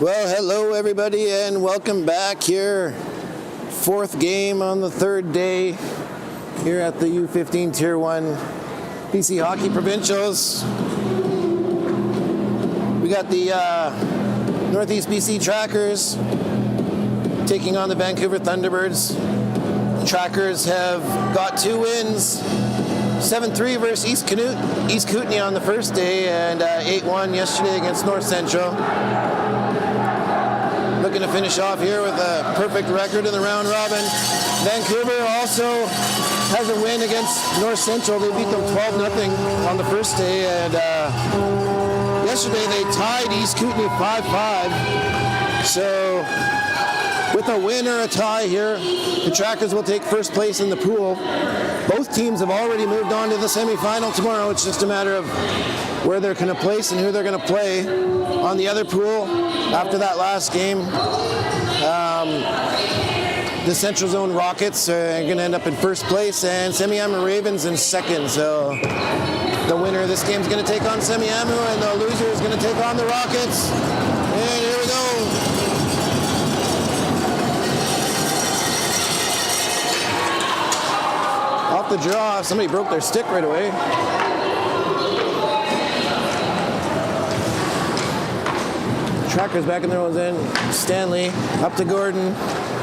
Well, hello everybody and welcome back here. Fourth game on the third day here at the U15 Tier 1 BC Hockey Provincials. We got the Northeast BC Trackers taking on the Vancouver Thunderbirds. The Trackers have got 2 wins, 7-3 versus East Kootenay on the first day and 8-1 yesterday against North Central. Looking to finish off here with a perfect record in the round robin. Vancouver also has a win against North Central. They beat them 12-0 on the first day, and yesterday they tied East Kootenay 5-5. So with a win or a tie here, the Trackers will take first place in the pool. Both teams have already moved on to the semifinal tomorrow. It's just a matter of where they're going to place and who they're going to play. On the other pool, after that last game, the Central Zone Rockets are going to end up in first place and Semiahmoo Ravens in second. So the winner of this game is going to take on Semiahmoo and the loser is going to take on the Rockets. And here we go. Off the draw, somebody broke their stick right away. Trackers back in their own end. Stanley up to Gordon.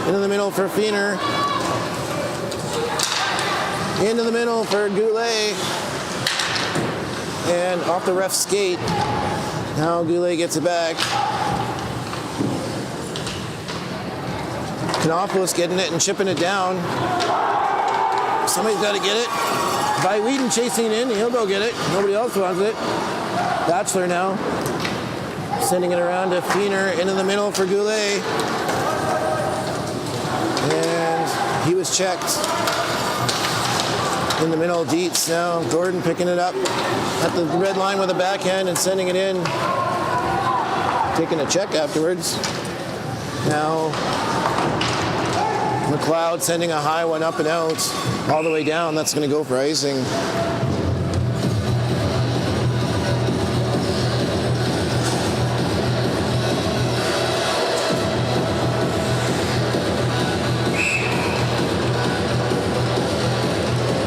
Into the middle for Feener. Into the middle for Goulet. And off the ref's skate. Now Goulet gets it back. Kanopoulos getting it and chipping it down. Somebody's got to get it. By Whedon chasing it in, he'll go get it. Nobody else wants it. Batchelor now. Sending it around to Feener, into the middle for Goulet. And he was checked. In the middle, Dietz now. Gordon picking it up at the red line with a backhand and sending it in. Taking a check afterwards. Now McLeod sending a high one up and out. All the way down. That's going to go for icing.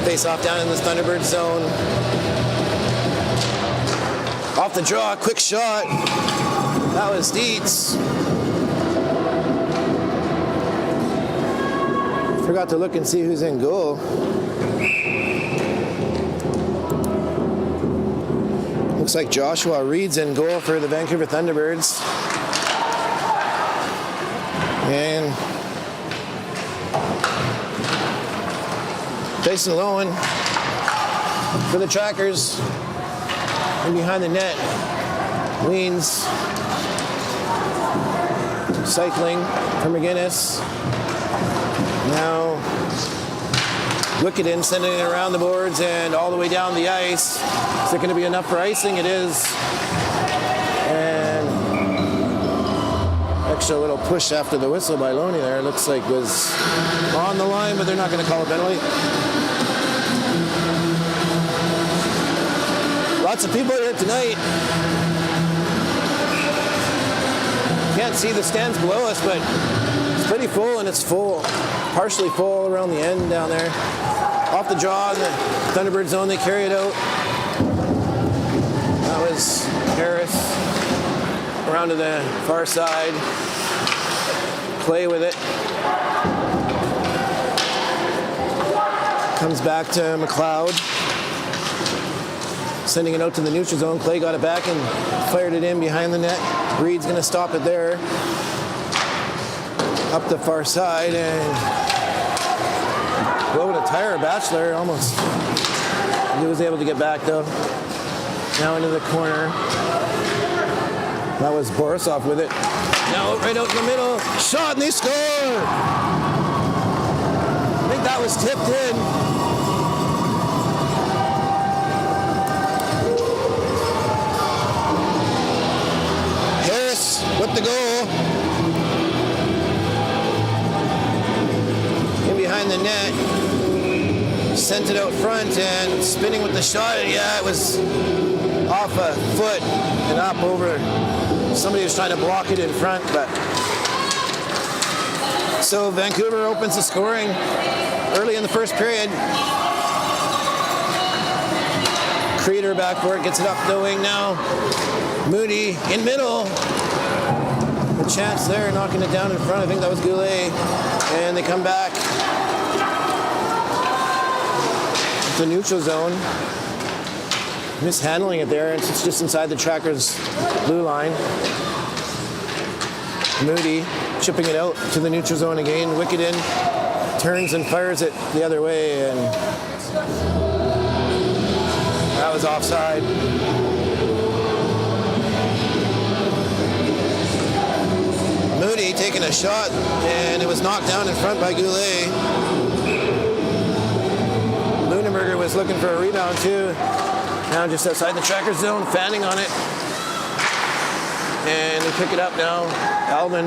Face off down in this Thunderbird zone. Off the draw, quick shot. That was Dietz. Forgot to look and see who's in goal. Looks like Joshua Reed's in goal for the Vancouver Thunderbirds. And Jason Lowen for the Trackers. And behind the net, Weens. Cycling for McGinnis. Now Wickeden sending it around the boards and all the way down the ice. Is it going to be enough for icing? It is. And extra little push after the whistle by Loney there. It looks like was on the line, but they're not going to call a penalty. Lots of people here tonight. Can't see the stands below us, but it's pretty full, and it's full, partially full around the end down there. Off the draw in the Thunderbird zone, they carry it out. That was Harris around to the far side. Play with it. Comes back to McLeod. Sending it out to the neutral zone. Clay got it back and fired it in behind the net. Reed's going to stop it there. Up the far side and go with a tire. Batchelor almost. He was able to get back though. Now into the corner. That was Borisov with it. Now right out in the middle. Shot and they score! I think that was tipped in. With the goal. In behind the net. sent it out front and spinning with the shot. Yeah, it was off a foot and up over. Somebody was trying to block it in front, but so Vancouver opens the scoring early in the first period. Creeder back for it, gets it up the wing now. Moody in middle. A chance there, knocking it down in front. I think that was Goulet. And they come back to the neutral zone. Mishandling it there. It's just inside the tracker's blue line. Moody chipping it out to the neutral zone again. Wicket in. Turns and fires it the other way. And that was offside. Moody taking a shot, and it was knocked down in front by Goulet. Lunenberger was looking for a rebound too. Now just outside the tracker zone, fanning on it. And they pick it up now. Alvin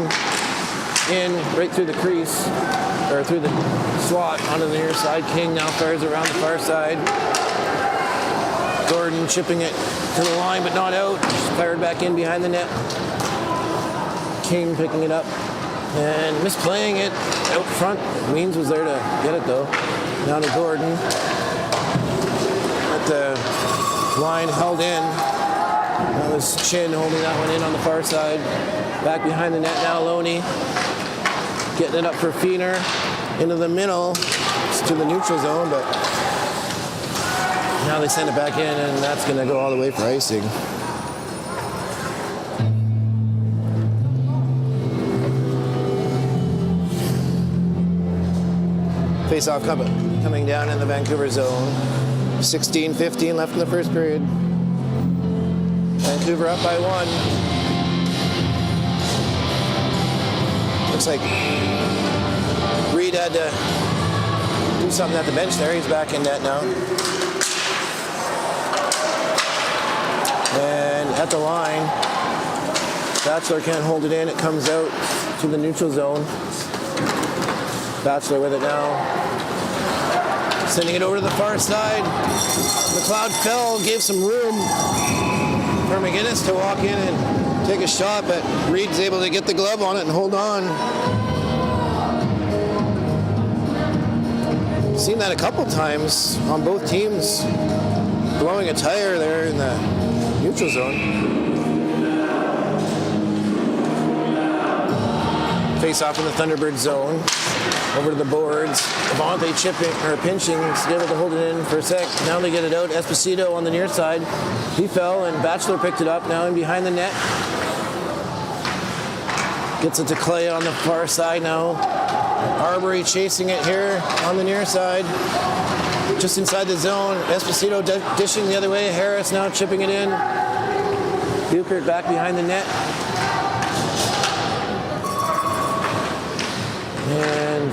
in right through the crease, or through the slot onto the near side. King now fires around the far side. Gordon chipping it to the line, but not out. Just fired back in behind the net. King picking it up and misplaying it out front. Weens was there to get it though. Down to Gordon. At the line held in. That was Chin holding that one in on the far side. Back behind the net now, Loney. Getting it up for Feener. Into the middle. It's to the neutral zone, but now they send it back in, and that's going to go all the way for icing. Face-off coming down in the Vancouver zone. 16-15 left in the first period. Vancouver up by 1. Looks like Reed had to do something at the bench there. He's back in net now. And at the line, Batchelor can't hold it in. It comes out to the neutral zone. Batchelor with it now. Sending it over to the far side. McLeod fell, gave some room for McGinnis to walk in and take a shot, but Reed's able to get the glove on it and hold on. Seen that a couple times on both teams, blowing a tire there in the neutral zone. Face off in the Thunderbirds zone. Over to the boards. Avante pinching, able to hold it in for a sec. Now they get it out. Esposito on the near side. He fell and Batchelor picked it up now in behind the net. Gets it to Clay on the far side now. Arbery chasing it here on the near side. Just inside the zone. Esposito dishing the other way. Harris now chipping it in. Buchert back behind the net. And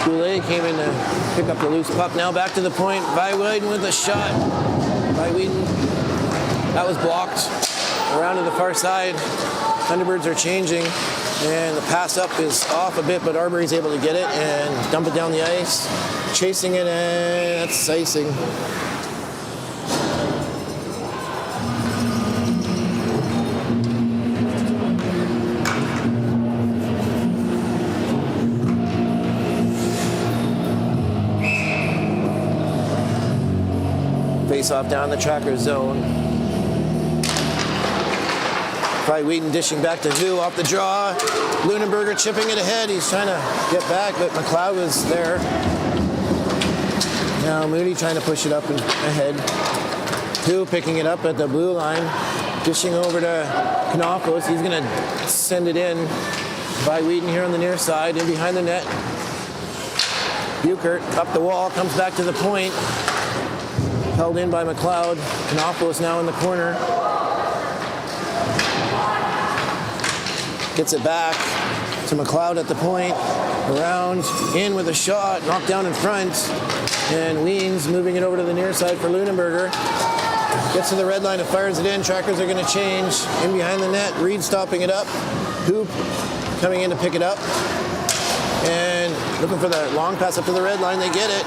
Goulet came in to pick up the loose puck. Now back to the point. Weeden with a shot. Weeden. That was blocked. Around to the far side. Thunderbirds are changing. And the pass up is off a bit, but Arbery's able to get it and dump it down the ice. Chasing it, and that's icing. Face off down the tracker zone. Weeden dishing back to Hu off the draw. Lunenberger chipping it ahead. He's trying to get back, but McLeod was there. Now Moody trying to push it up and ahead. Hu picking it up at the blue line. Dishing over to Knopflos. He's going to send it in. Weeden here on the near side, in behind the net. Buchert up the wall, comes back to the point. Held in by McLeod. Knopflos now in the corner. Gets it back to McLeod at the point. Around, in with a shot, knocked down in front. And Weens moving it over to the near side for Lunenberger. Gets to the red line and fires it in. Trackers are going to change. In behind the net, Reed stopping it up. Hoop coming in to pick it up. And looking for the long pass up to the red line. They get it.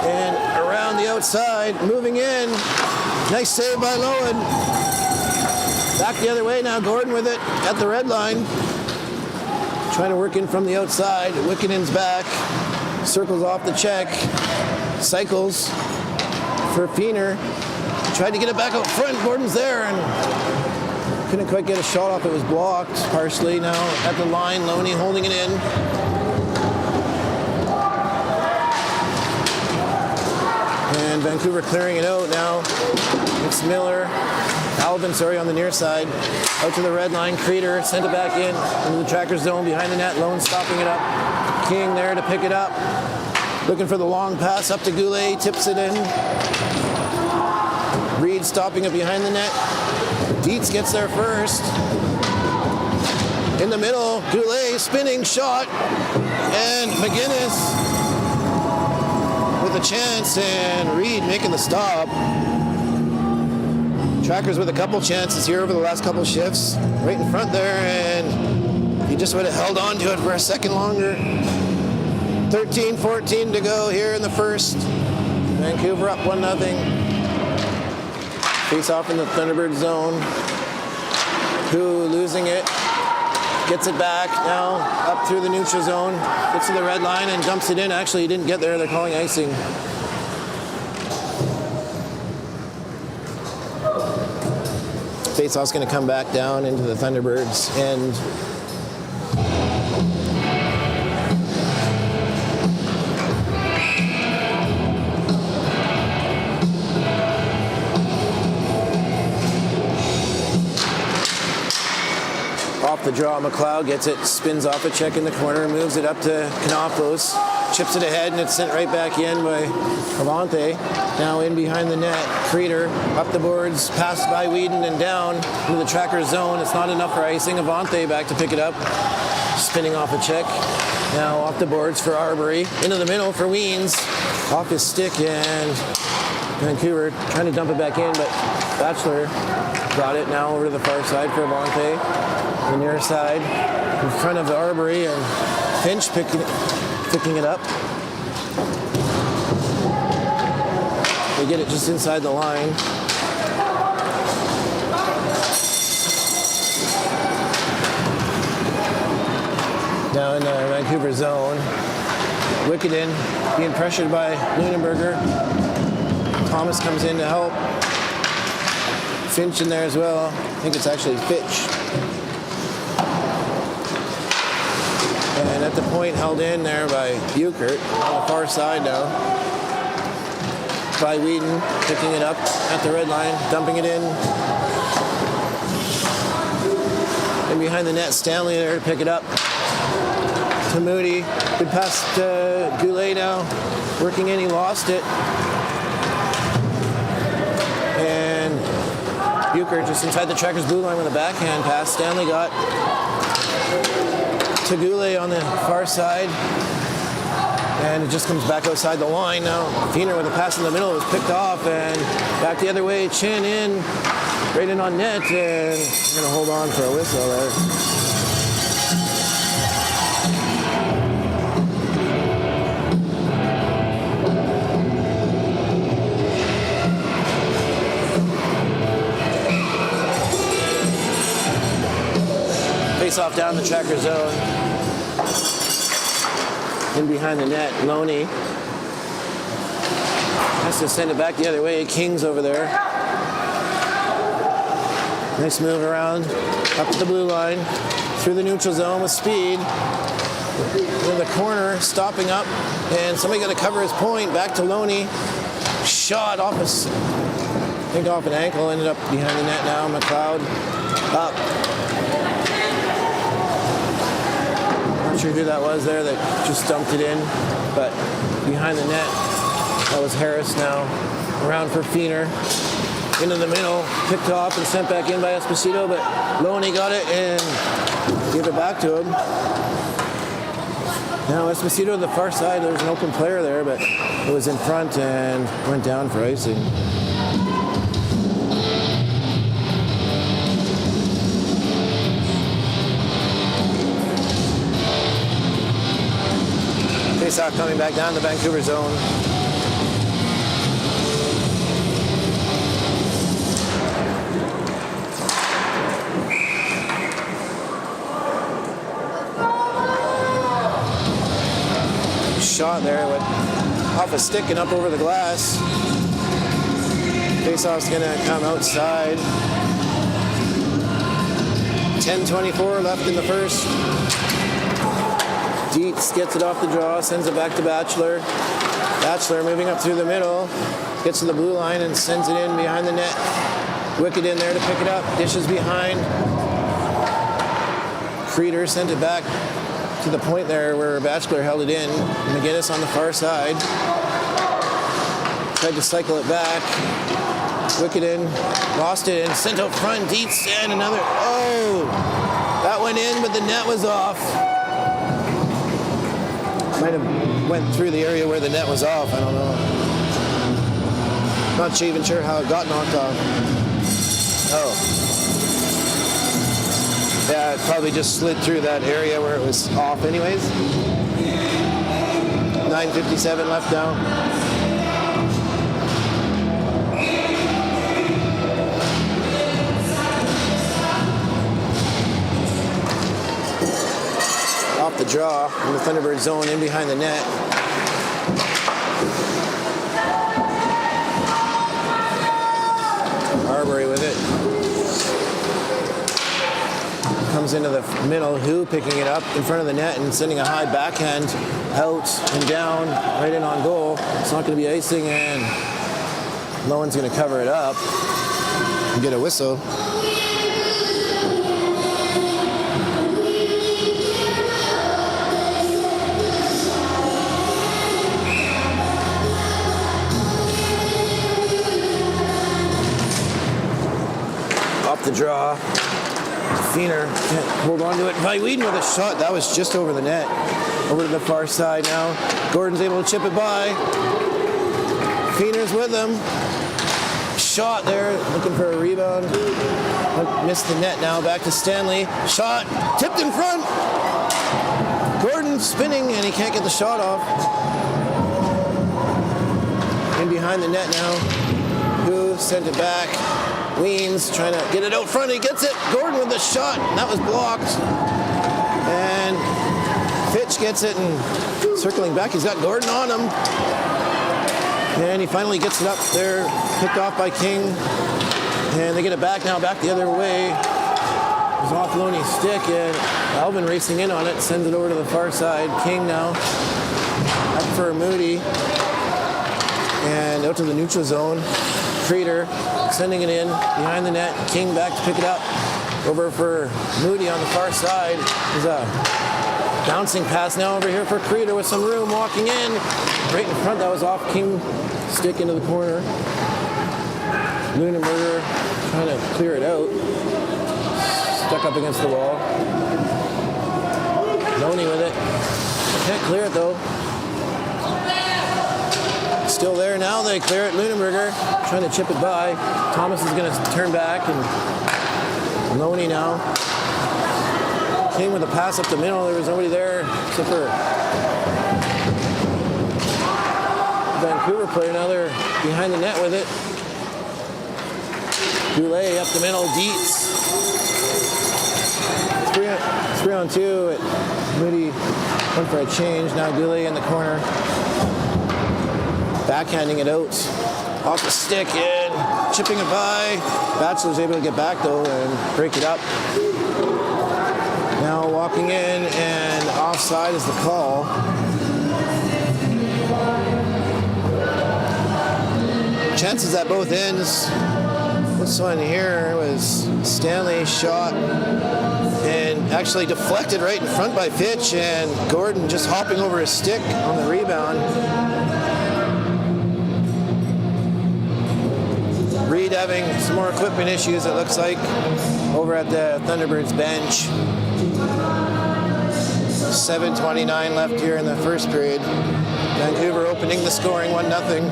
And around the outside, moving in. Nice save by Lowen. Back the other way now, Gordon with it at the red line. Trying to work in from the outside. Wickenen's back. Circles off the check. Cycles for Feener. Tried to get it back out front. Gordon's there and couldn't quite get a shot off. It was blocked partially. Now at the line, Loney holding it in. And Vancouver clearing it out now. It's Alvin, on the near side. Out to the red line. Creeder sent it back into the tracker zone behind the net. Lone stopping it up. King there to pick it up. Looking for the long pass up to Goulet. Tips it in. Reed stopping it behind the net. Dietz gets there first. In the middle, Goulet spinning shot. And McGinnis with a chance, and Reed making the stop. Trackers with a couple chances here over the last couple shifts. Right in front there, and he just would have held on to it for a second longer. 13-14 to go here in the first. Vancouver up 1-0. Face off in the Thunderbird zone. Who losing it. Gets it back now up through the neutral zone. Gets to the red line and dumps it in. Actually, he didn't get there. They're calling icing. Faceoff's going to come back down into the Thunderbirds end. Off the draw, McLeod gets it, spins off a check in the corner, moves it up to Canopos, chips it ahead, and it's sent right back in by Avante. Now in behind the net, Creeder up the boards, passed by Whedon and down into the tracker zone. It's not enough for icing. Avante back to pick it up, spinning off a check. Now off the boards for Arbery, into the middle for Weens, off his stick, and Vancouver trying to dump it back in, but Batchelor got it now over to the far side for Avante. The near side, in front of the Arbery, and Finch picking it up. They get it just inside the line. Now in the Vancouver zone, Wickeden being pressured by Lunenberger. Thomas comes in to help. Finch in there as well. I think it's actually Fitch. And at the point held in there by Buchert on the far side now. By Whedon, picking it up at the red line, dumping it in. And behind the net, Stanley there to pick it up. To Moody, good pass to Goulet now. Working in, he lost it. And Buchert just inside the tracker's blue line with a backhand pass. Stanley got to Goulet on the far side, and it just comes back outside the line now. Feener with a pass in the middle was picked off, and back the other way, Chin in, right in on net, and we're going to hold on for a whistle there. Face off down the tracker zone. In behind the net, Loney has to send it back the other way. King's over there. Nice move around, up to the blue line, through the neutral zone with speed. In the corner, stopping up, and somebody got to cover his point. Back to Loney. Shot off off an ankle, ended up behind the net now. McLeod up. Not sure who that was there that just dumped it in, but behind the net, that was Harris now. Around for Feener. Into the middle, picked off and sent back in by Esposito, but Loney got it and gave it back to him. Now Esposito to the far side, there's an open player there, but it was in front and went down for icing. Faceoff coming back down the Vancouver zone. shot there. It went off a stick and up over the glass. Face-off's going to come outside. 10:24 left in the first. Dietz gets it off the draw, sends it back to Batchelor. Batchelor moving up through the middle, gets to the blue line and sends it in behind the net. Wicked in there to pick it up, dishes behind. Creeder sent it back to the point there where Batchelor held it in. McGinnis on the far side. Tried to cycle it back. Wicked in, lost it, and sent out front. Dietz and another. Oh! That went in, but the net was off. Might have went through the area where the net was off. I don't know. Not even sure how it got knocked off. Oh. Yeah, it probably just slid through that area where it was off anyways. 9:57 left now. Off the draw in the Thunderbird zone in behind the net. Arbery with it. Comes into the middle, Who picking it up in front of the net and sending a high backhand out and down, right in on goal. It's not going to be icing, and Lowen's going to cover it up and get a whistle. The draw. Feener can't hold on to it. By Whedon with a shot. That was just over the net. Over to the far side now. Gordon's able to chip it by. Feener's with him. Shot there. Looking for a rebound. Missed the net now. Back to Stanley. Shot. Tipped in front. Gordon spinning and he can't get the shot off. In behind the net now. Who sent it back. Weens trying to get it out front. He gets it. Gordon with the shot. That was blocked. And Fitch gets it and circling back. He's got Gordon on him. And he finally gets it up there. Picked off by King. And they get it back now. Back the other way. It was off Loney's stick. And Alvin racing in on it. Sends it over to the far side. King now. Up for Moody. And out to the neutral zone. Creeder sending it in behind the net. King back to pick it up. Over for Moody on the far side. There's a bouncing pass now over here for Creeder with some room walking in. Right in front, that was off King stick into the corner. Lunenberger trying to clear it out. Stuck up against the wall. Loney with it. Can't clear it though. Still there now, they clear it. Lunenberger trying to chip it by. Thomas is going to turn back, and Loney now. King with a pass up the middle. There was nobody there except for Vancouver player. Now they're behind the net with it. Goulet up the middle. Dietz. 3-on-2. Moody went for a change. Now Goulet in the corner. Backhanding it out. Off the stick in. Chipping it by. Batchelor's able to get back though and break it up. Now walking in, and offside is the call. Chances at both ends. This one here was Stanley's shot and actually deflected right in front by Fitch, and Gordon just hopping over his stick on the rebound. Reed having some more equipment issues, it looks like, over at the Thunderbirds bench. 7:29 left here in the first period. Vancouver opening the scoring 1-0.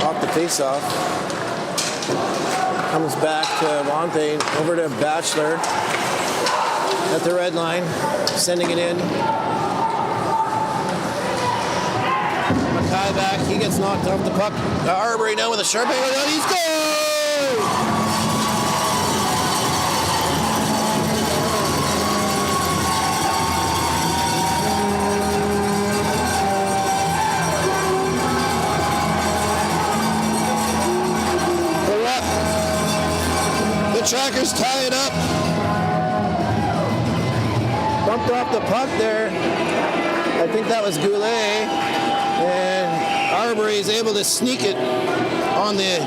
Off the face-off. Comes back to Monte, over to Batchelor. At the red line, sending it in. Mackay back, he gets knocked off the puck. Arbery now with a sharp angle down, he scores! The Trackers tie it up. Bumped off the puck there. I think that was Goulet. And Arbery is able to sneak it on the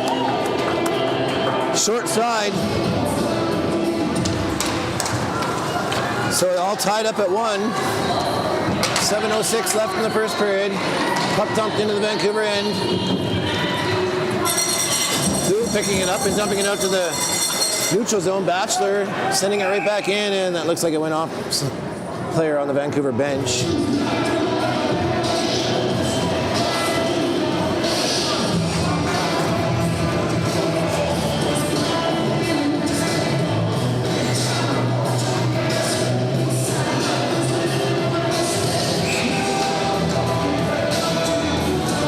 short side. So all tied up at 1. 7:06 left in the first period. Puck dumped into the Vancouver end. Who picking it up and dumping it out to the neutral zone. Batchelor sending it right back in, and that looks like it went off player on the Vancouver bench.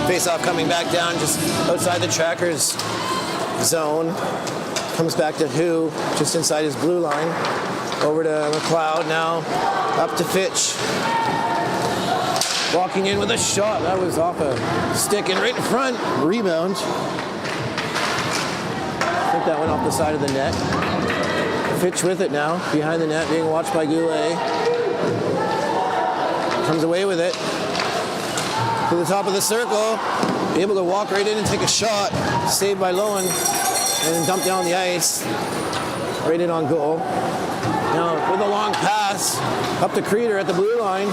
Face-off coming back down just outside the Trackers zone. Comes back to Who, just inside his blue line. Over to McLeod now, up to Fitch. Walking in with a shot. That was off a stick and right in front. Rebound. I think that went off the side of the net. Fitch with it now, behind the net, being watched by Goulet. Comes away with it. To the top of the circle. Able to walk right in and take a shot. Saved by Lowen. And then dumped down the ice, right in on goal. Now with a long pass, up to Creeder at the blue line.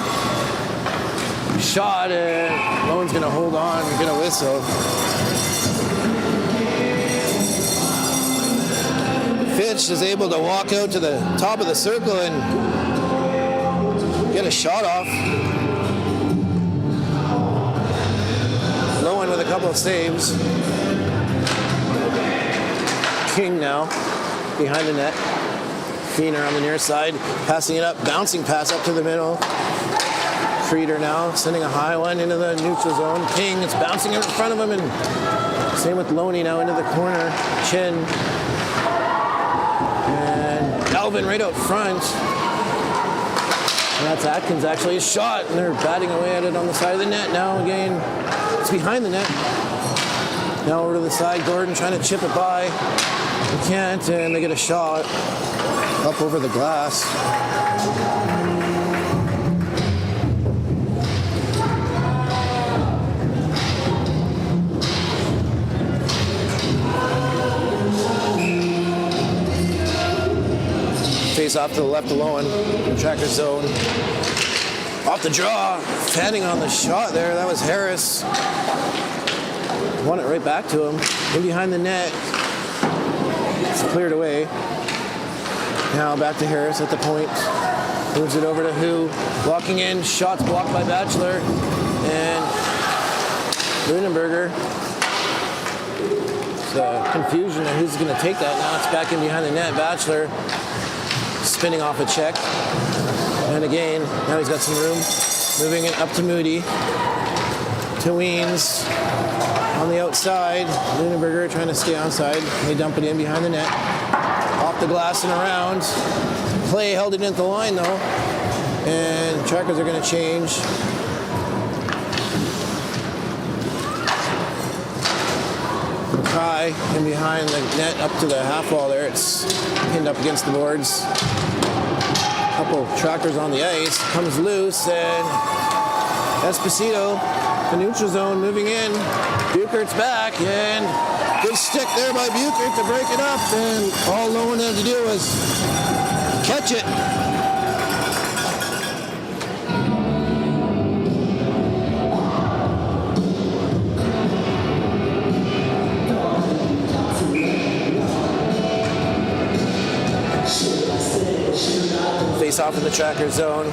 Shot, and Lowen's gonna hold on and get a whistle. Fitch is able to walk out to the top of the circle and get a shot off. Lowen with a couple of saves. King now, behind the net. Keener on the near side, passing it up, bouncing pass up to the middle. Creeder now, sending a high one into the neutral zone. King, it's bouncing in front of him, and same with Loney now into the corner. Chin. And Alvin right out front. And that's Atkins actually, a shot, and they're batting away at it on the side of the net. Now again, it's behind the net. Now over to the side, Gordon trying to chip it by. They can't, and they get a shot up over the glass. Face off to the left alone, in Tracker zone. Off the draw, fanning on the shot there. That was Harris. Won it right back to him. In behind the net. It's cleared away. Now back to Harris at the point. Moves it over to Who. Walking in. Shots blocked by Batchelor. And Lunenberger. It's a confusion of who's going to take that. Now it's back in behind the net. Batchelor spinning off a check. And again, now he's got some room. Moving it up to Moody. To Weens. On the outside, Lunenberger trying to stay onside. They dump it in behind the net. Off the glass and around. Play held it into the line though. And Trackers are going to change. Mackay in behind the net up to the half wall there. It's pinned up against the boards. Couple Trackers on the ice. Comes loose and Esposito, the neutral zone moving in. Buchert's back, and good stick there by Buchert to break it up, and all Lowen had to do was catch it. Face off in the Tracker zone.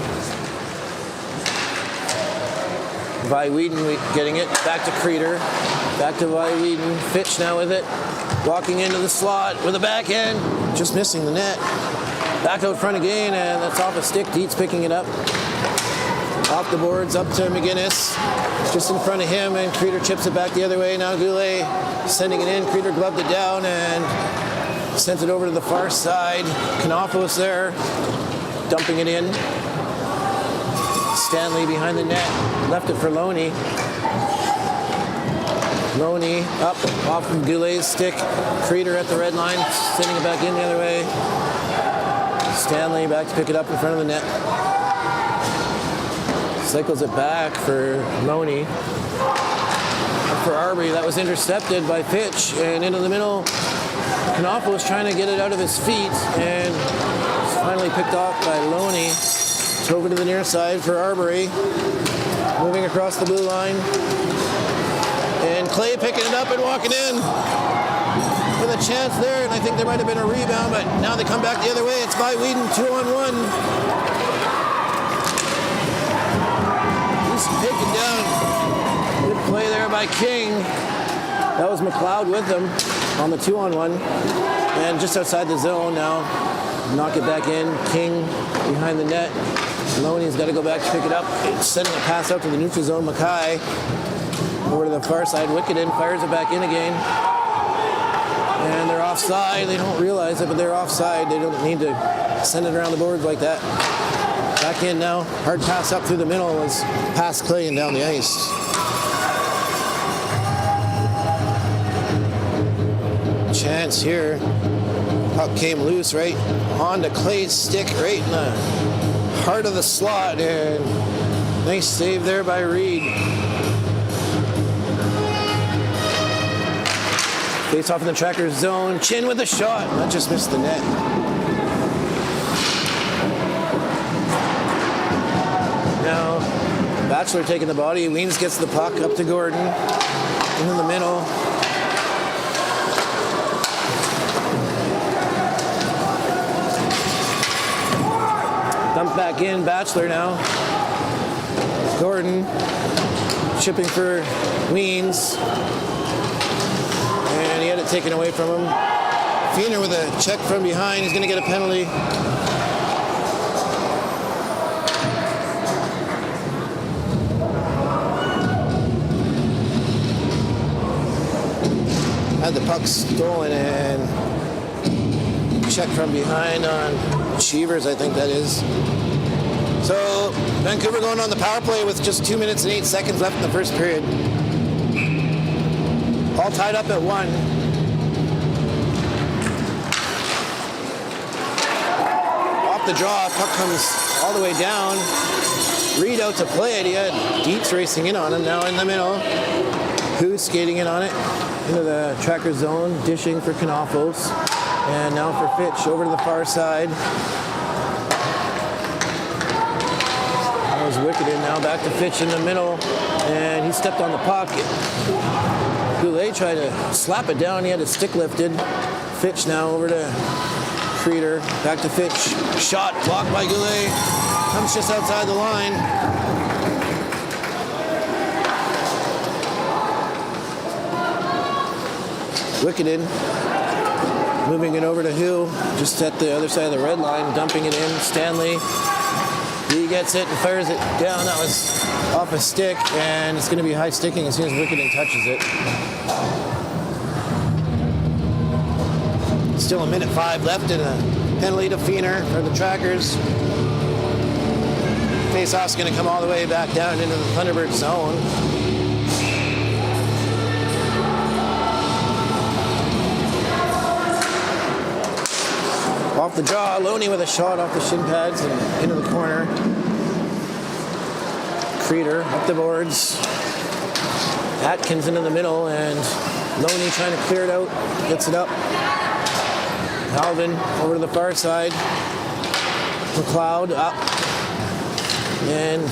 Vi Whedon getting it, back to Creeder, back to Vi Whedon. Fitch now with it, walking into the slot with a backhand, just missing the net. Back out front again, and that's off a stick. Dietz picking it up. Off the boards, up to McGinnis. just in front of him, and Creeder chips it back the other way. Now Goulet sending it in. Creeder gloved it down and sent it over to the far side. Knopflos there, dumping it in. Stanley behind the net, left it for Loney. Loney up off of Goulet's stick. Creeder at the red line, sending it back in the other way. Stanley back to pick it up in front of the net. Cycles it back for Loney. For Arbery, that was intercepted by Fitch, and into the middle. Knopflos was trying to get it out of his feet, and it's finally picked off by Loney. It's over to the near side for Arbery. Moving across the blue line. And Clay picking it up and walking in with a chance there, and I think there might have been a rebound, but now they come back the other way. It's by Whedon, 2-on-1. He's taken down. Good play there by King. That was McLeod with him on the 2-on-1. And just outside the zone now. Knock it back in. King behind the net. Loney's got to go back to pick it up. It's sending a pass out to the neutral zone. Mackay over to the far side. Wickeden fires it back in again. And they're offside. They don't realize it, but they're offside. They don't need to send it around the boards like that. Back in now. Hard pass up through the middle was past Clay and down the ice. Chance here. Puck came loose right onto Clay's stick, right in the heart of the slot. And nice save there by Reed. Face off in the tracker's zone. Chin with a shot. That just missed the net. Now, Batchelor taking the body. Weems gets the puck up to Gordon. In the middle. Dumped back in. Batchelor now. Gordon. Chipping for Weems. And he had it taken away from him. Feener with a check from behind. He's going to get a penalty. Had the puck stolen and check from behind on Cheevers, I think that is. So Vancouver going on the power play with just 2 minutes and 8 seconds left in the first period. All tied up at 1. Off the draw, puck comes all the way down. Reed out to play it. He had Dietz racing in on him. Now in the middle. Who's skating in on it? Into the tracker zone, dishing for Knopflos. And now for Fitch over to the far side. That was Wickeden. Now back to Fitch in the middle. And he stepped on the puck. Goulet tried to slap it down. He had his stick lifted. Fitch now over to Creeder. Back to Fitch. Shot blocked by Goulet. Comes just outside the line. Wickeden moving it over to Hill, just at the other side of the red line, dumping it in. Stanley, he gets it and fires it down. That was off a stick, and it's going to be high sticking as soon as Wickeden touches it. Still 1:05 left and a penalty to Feener for the Trackers. Face-off's going to come all the way back down into the Thunderbirds zone. Off the draw, Loney with a shot off the shin pads and into the corner. Creeder up the boards. Atkins into the middle, and Loney trying to clear it out. Gets it up. Alvin over to the far side. McLeod up. And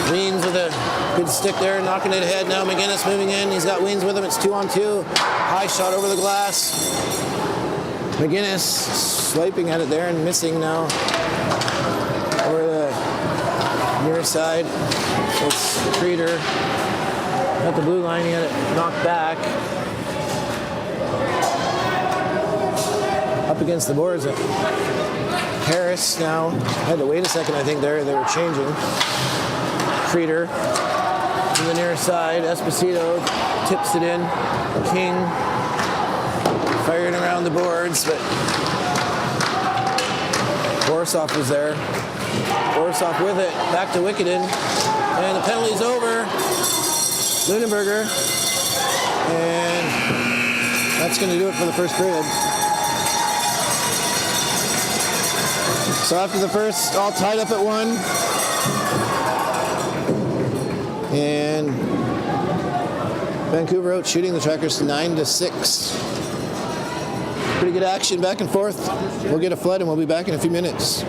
Weens with a good stick there, knocking it ahead. Now McGinnis moving in. He's got Weens with him. It's 2-on-2. High shot over the glass. McGinnis swiping at it there and missing now. Over the near side. It's Creeder. At the blue line, he had it knocked back. Up against the boards. Harris now had to wait a second, I think they were changing. Creeder to the near side. Esposito tips it in. King firing around the boards, but Borisov was there. Borisov with it, back to Wickeden, and the penalty's over. Lunenberger, and that's going to do it for the first period. So after the first, all tied up at 1. And Vancouver out shooting the Trackers 9-6. Pretty good action back and forth. We'll get a flood and we'll be back in a few minutes.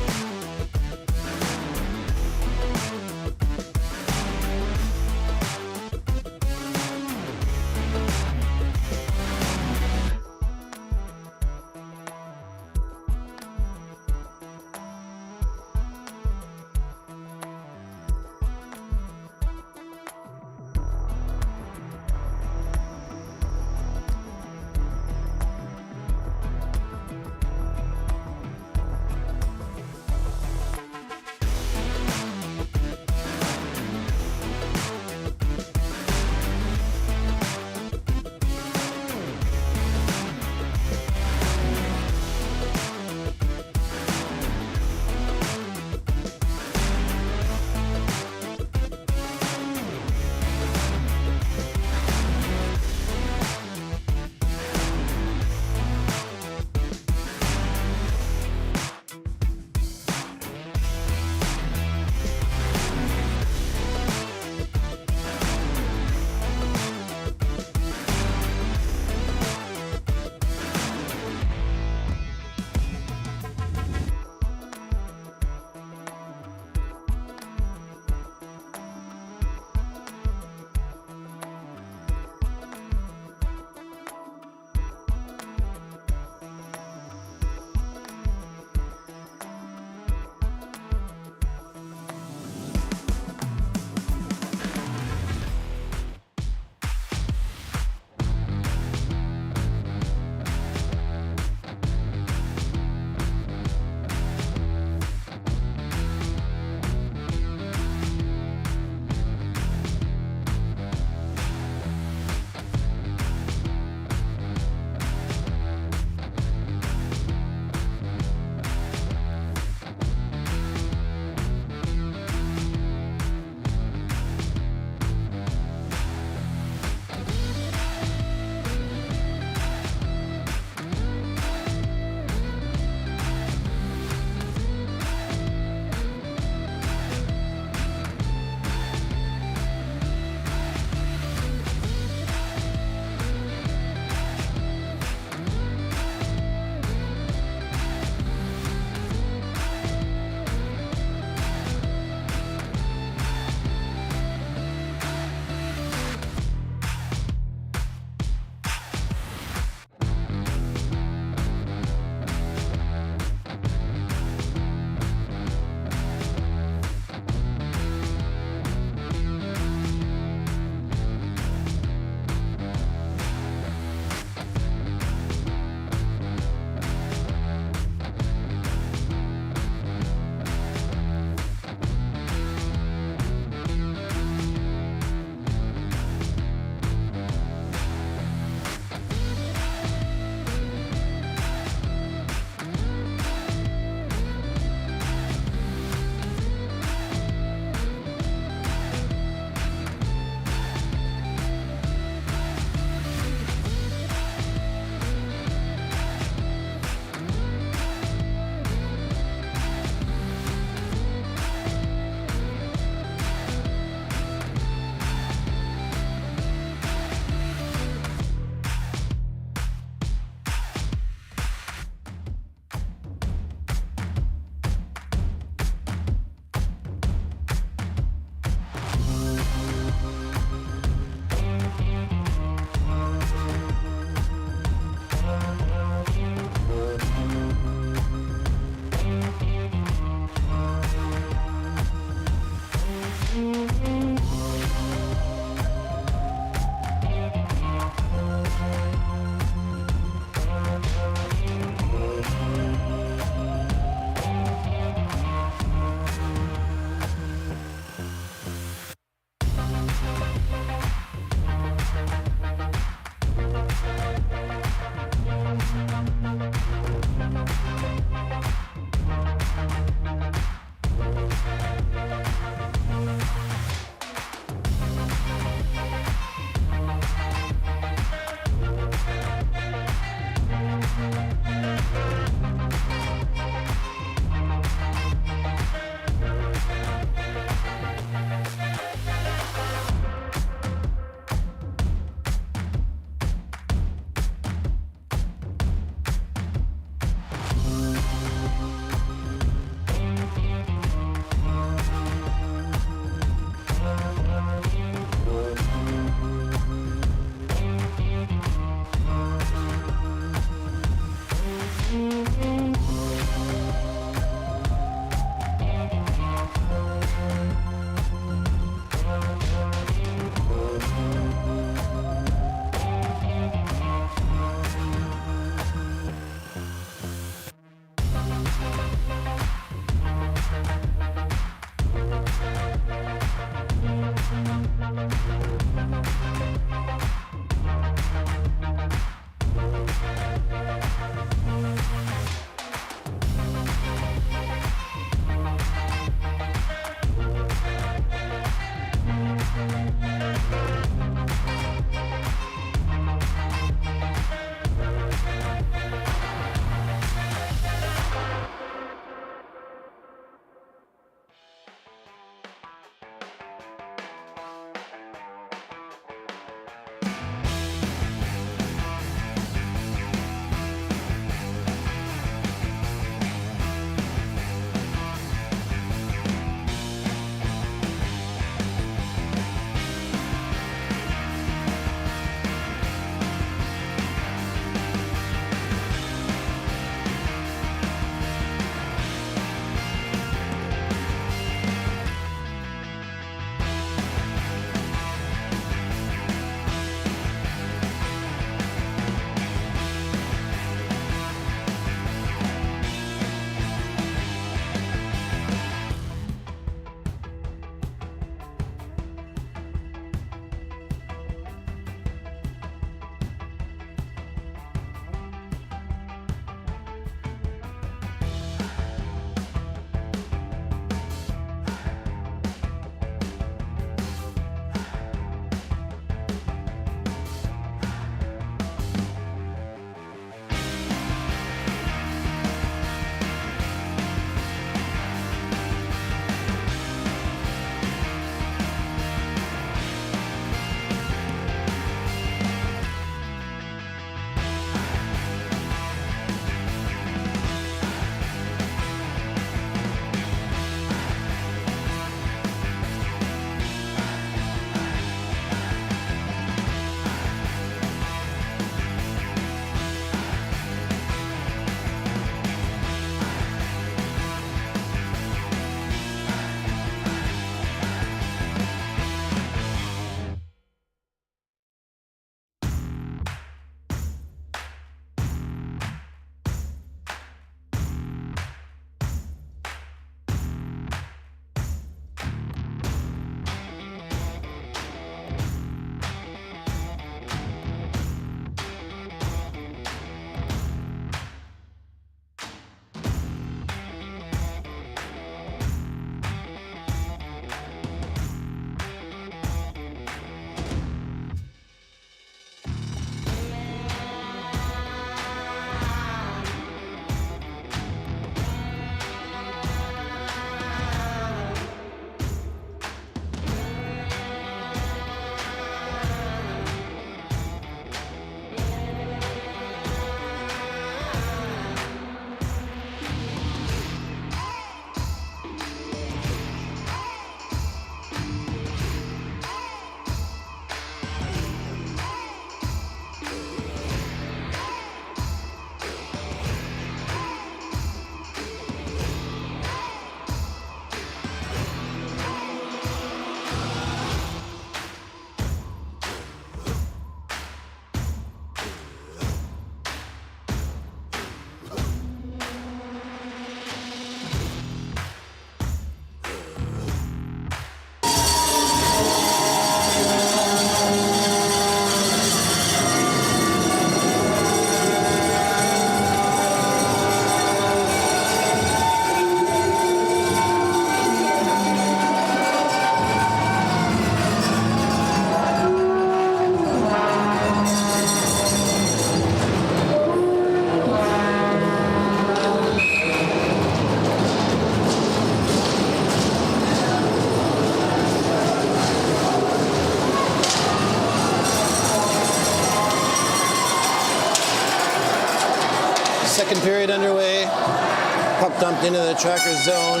puck dumped into the tracker zone.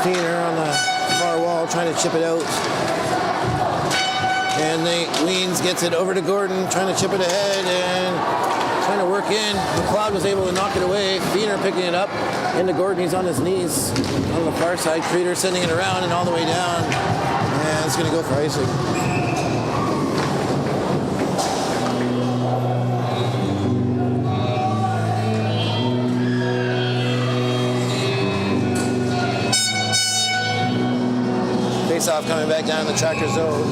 Feener on the far wall trying to chip it out. And Weens gets it over to Gordon, trying to chip it ahead and trying to work in. McLeod was able to knock it away. Feener picking it up into Gordon. He's on his knees on the far side. Creeder sending it around and all the way down. And it's going to go for icing. Face-off coming back down in the tracker zone.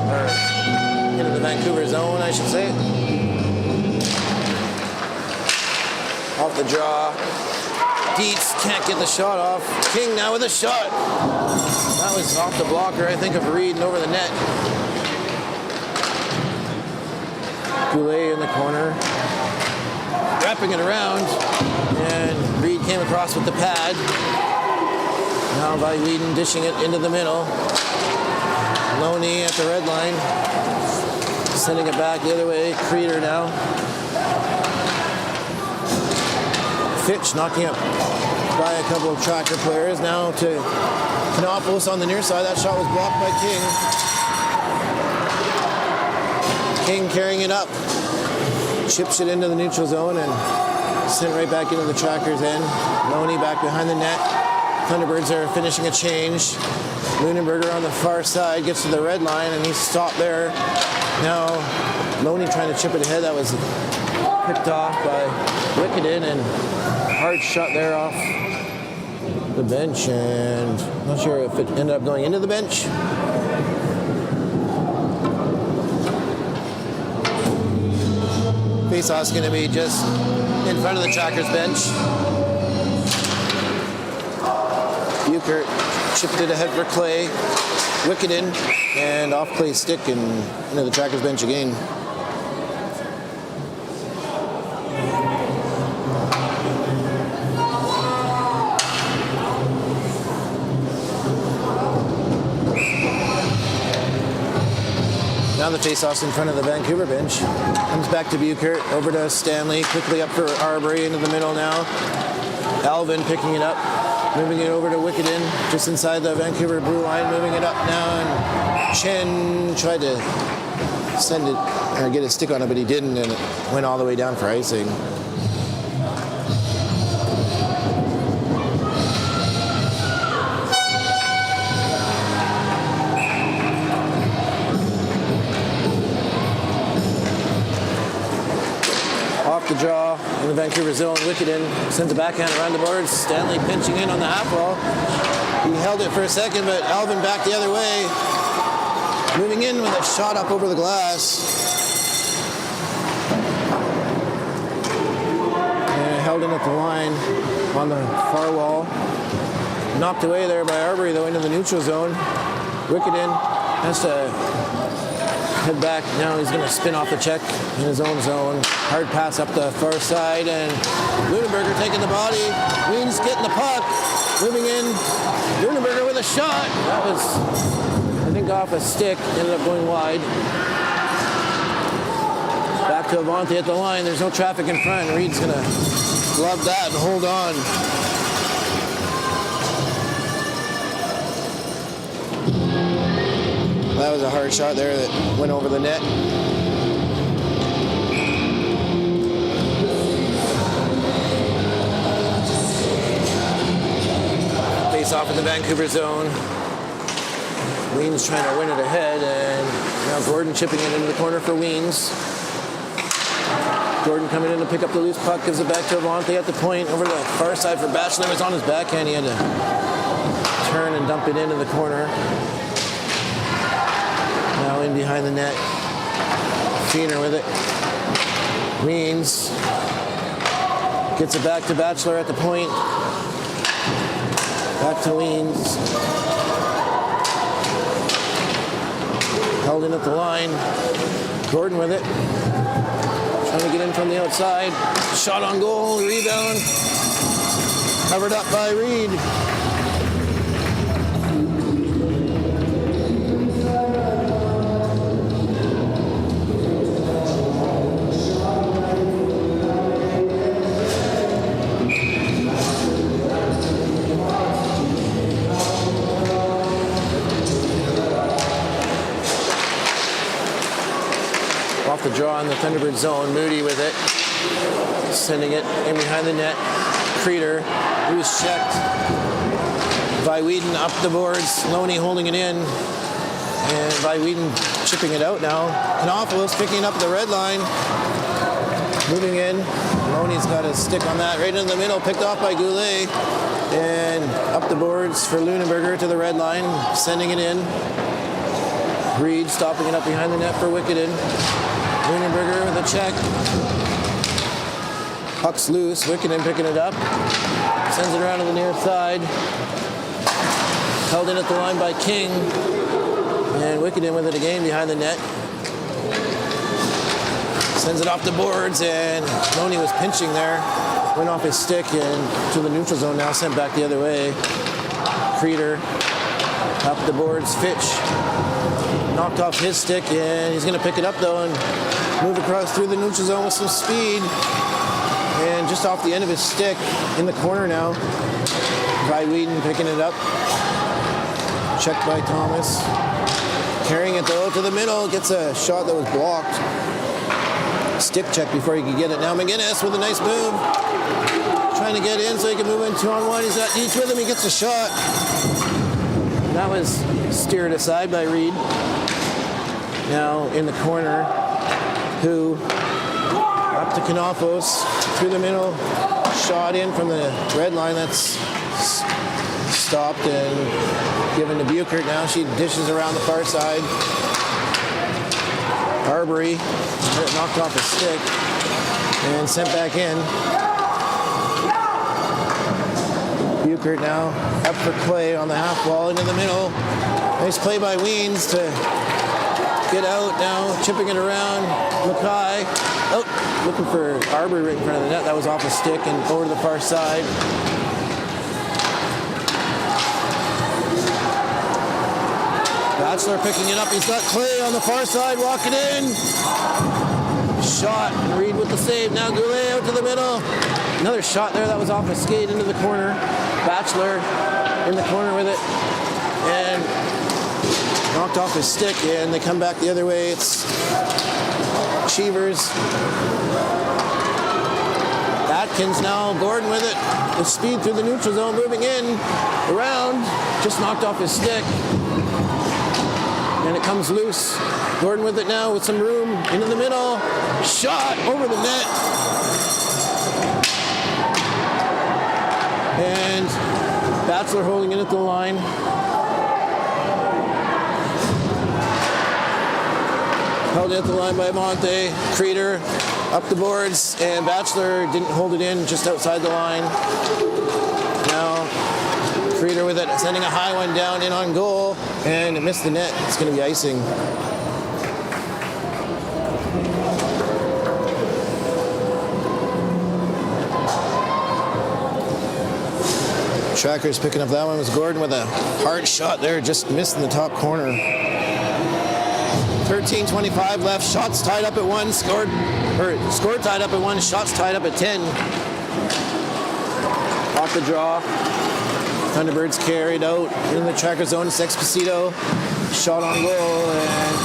Or into the Vancouver zone, I should say. Off the draw. Dietz can't get the shot off. King now with a shot. That was off the blocker, I think, of Reed and over the net. Goulet in the corner. Wrapping it around. And Reed came across with the pad. Now by Whedon dishing it into the middle. Loney at the red line. Sending it back the other way. Creeder now. Fitch knocking up by a couple of tracker players. Now to Kanopoulos on the near side. That shot was blocked by King. King carrying it up. Chips it into the neutral zone and sent right back into the tracker's end. Loney back behind the net. Thunderbirds are finishing a change. Lunenberger on the far side gets to the red line and he's stopped there. Now Loney trying to chip it ahead. That was picked off by Wickeden and hard shot there off the bench, and not sure if it ended up going into the bench. Faceoff's going to be just in front of the Trackers bench. Buchert chipped it ahead for Clay. Wickeden and off Clay's stick and into the Trackers bench again. Now the face-off's in front of the Vancouver bench. Comes back to Buchert, over to Stanley, quickly up for Arbery into the middle now. Alvin picking it up, moving it over to Wickeden, just inside the Vancouver blue line, moving it up now, and Chen tried to send it, or get a stick on it, but he didn't, and it went all the way down for icing. The draw in the Vancouver zone. Wickeden sends a backhand around the boards. Stanley pinching in on the half wall. He held it for a second, but Alvin back the other way. Moving in with a shot up over the glass. And held in at the line on the far wall. Knocked away there by Arbery, though, into the neutral zone. Wickeden has to head back. Now he's going to spin off the check in his own zone. Hard pass up the far side, and Lunenberger taking the body. Weens getting the puck. Moving in. Lunenberger with a shot. That was, I think, off a stick. Ended up going wide. Back to Avanti at the line. There's no traffic in front. Reed's going to glove that and hold on. That was a hard shot there that went over the net. Face off in the Vancouver zone. Weens trying to win it ahead, and now Gordon chipping it into the corner for Weens. Gordon coming in to pick up the loose puck, gives it back to Avanti at the point over the far side for Batchelor. It was on his backhand. He had to turn and dump it into the corner. Now in behind the net. Feener with it. Weens gets it back to Batchelor at the point. Back to Weens. Held in at the line. Gordon with it. Trying to get in from the outside. Shot on goal. Rebound. Covered up by Reed. draw in the Thunderbird zone. Moody with it, sending it in behind the net. Creeder, he was checked by Whedon up the boards. Loney holding it in, and by Whedon chipping it out now. Knopflos picking up the red line, moving in. Loney's got a stick on that, right in the middle, picked off by Goulet, and up the boards for Lunenberger to the red line, sending it in. Reed stopping it up behind the net for Wickeden. Lunenberger with a check. Puck's loose. Wickeden picking it up. Sends it around to the near side. Held in at the line by King. And Wickeden with it again behind the net. Sends it off the boards, and Loney was pinching there. Went off his stick and to the neutral zone now, sent back the other way. Creeder up the boards. Fitch knocked off his stick, and he's going to pick it up though and move across through the neutral zone with some speed. And just off the end of his stick in the corner now. By Whedon picking it up. Checked by Thomas. Carrying it though to the middle. Gets a shot that was blocked. Stick check before he could get it. Now McGinnis with a nice move. Trying to get in so he can move in 2-on-1. He's got each with him. He gets a shot. That was steered aside by Reed. Now in the corner. Who up to Knopflos. Through the middle. Shot in from the red line. That's stopped and given to Buchert. Now she dishes around the far side. Arbery had it knocked off his stick and sent back in. Buchert now up for Clay on the half wall into the middle. Nice play by Weens to get out now, chipping it around. Mackay out, looking for Arbery right in front of the net. That was off his stick and over to the far side. Batchelor picking it up. He's got Clay on the far side, walking in. Shot. Reed with the save. Now Goulet out to the middle. Another shot there. That was off a skate into the corner. Batchelor in the corner with it. And knocked off his stick. And they come back the other way. It's Cheevers. Atkins now. Gordon with it. With speed through the neutral zone. Moving in. Around. Just knocked off his stick. And it comes loose. Gordon with it now with some room into the middle. Shot over the net. And Batchelor holding it at the line. Held at the line by Monte. Creeder up the boards, and Batchelor didn't hold it in, just outside the line. Now Creeder with it, sending a high one down in on goal, and it missed the net. It's going to be icing. Trackers picking up that one. It was Gordon with a hard shot there, just missed in the top corner. 13:25 left. Shots tied up at 1. Score tied up at 1. Shots tied up at 10. Off the draw. Thunderbirds carried out in the tracker zone. It's Exposito. Shot on goal and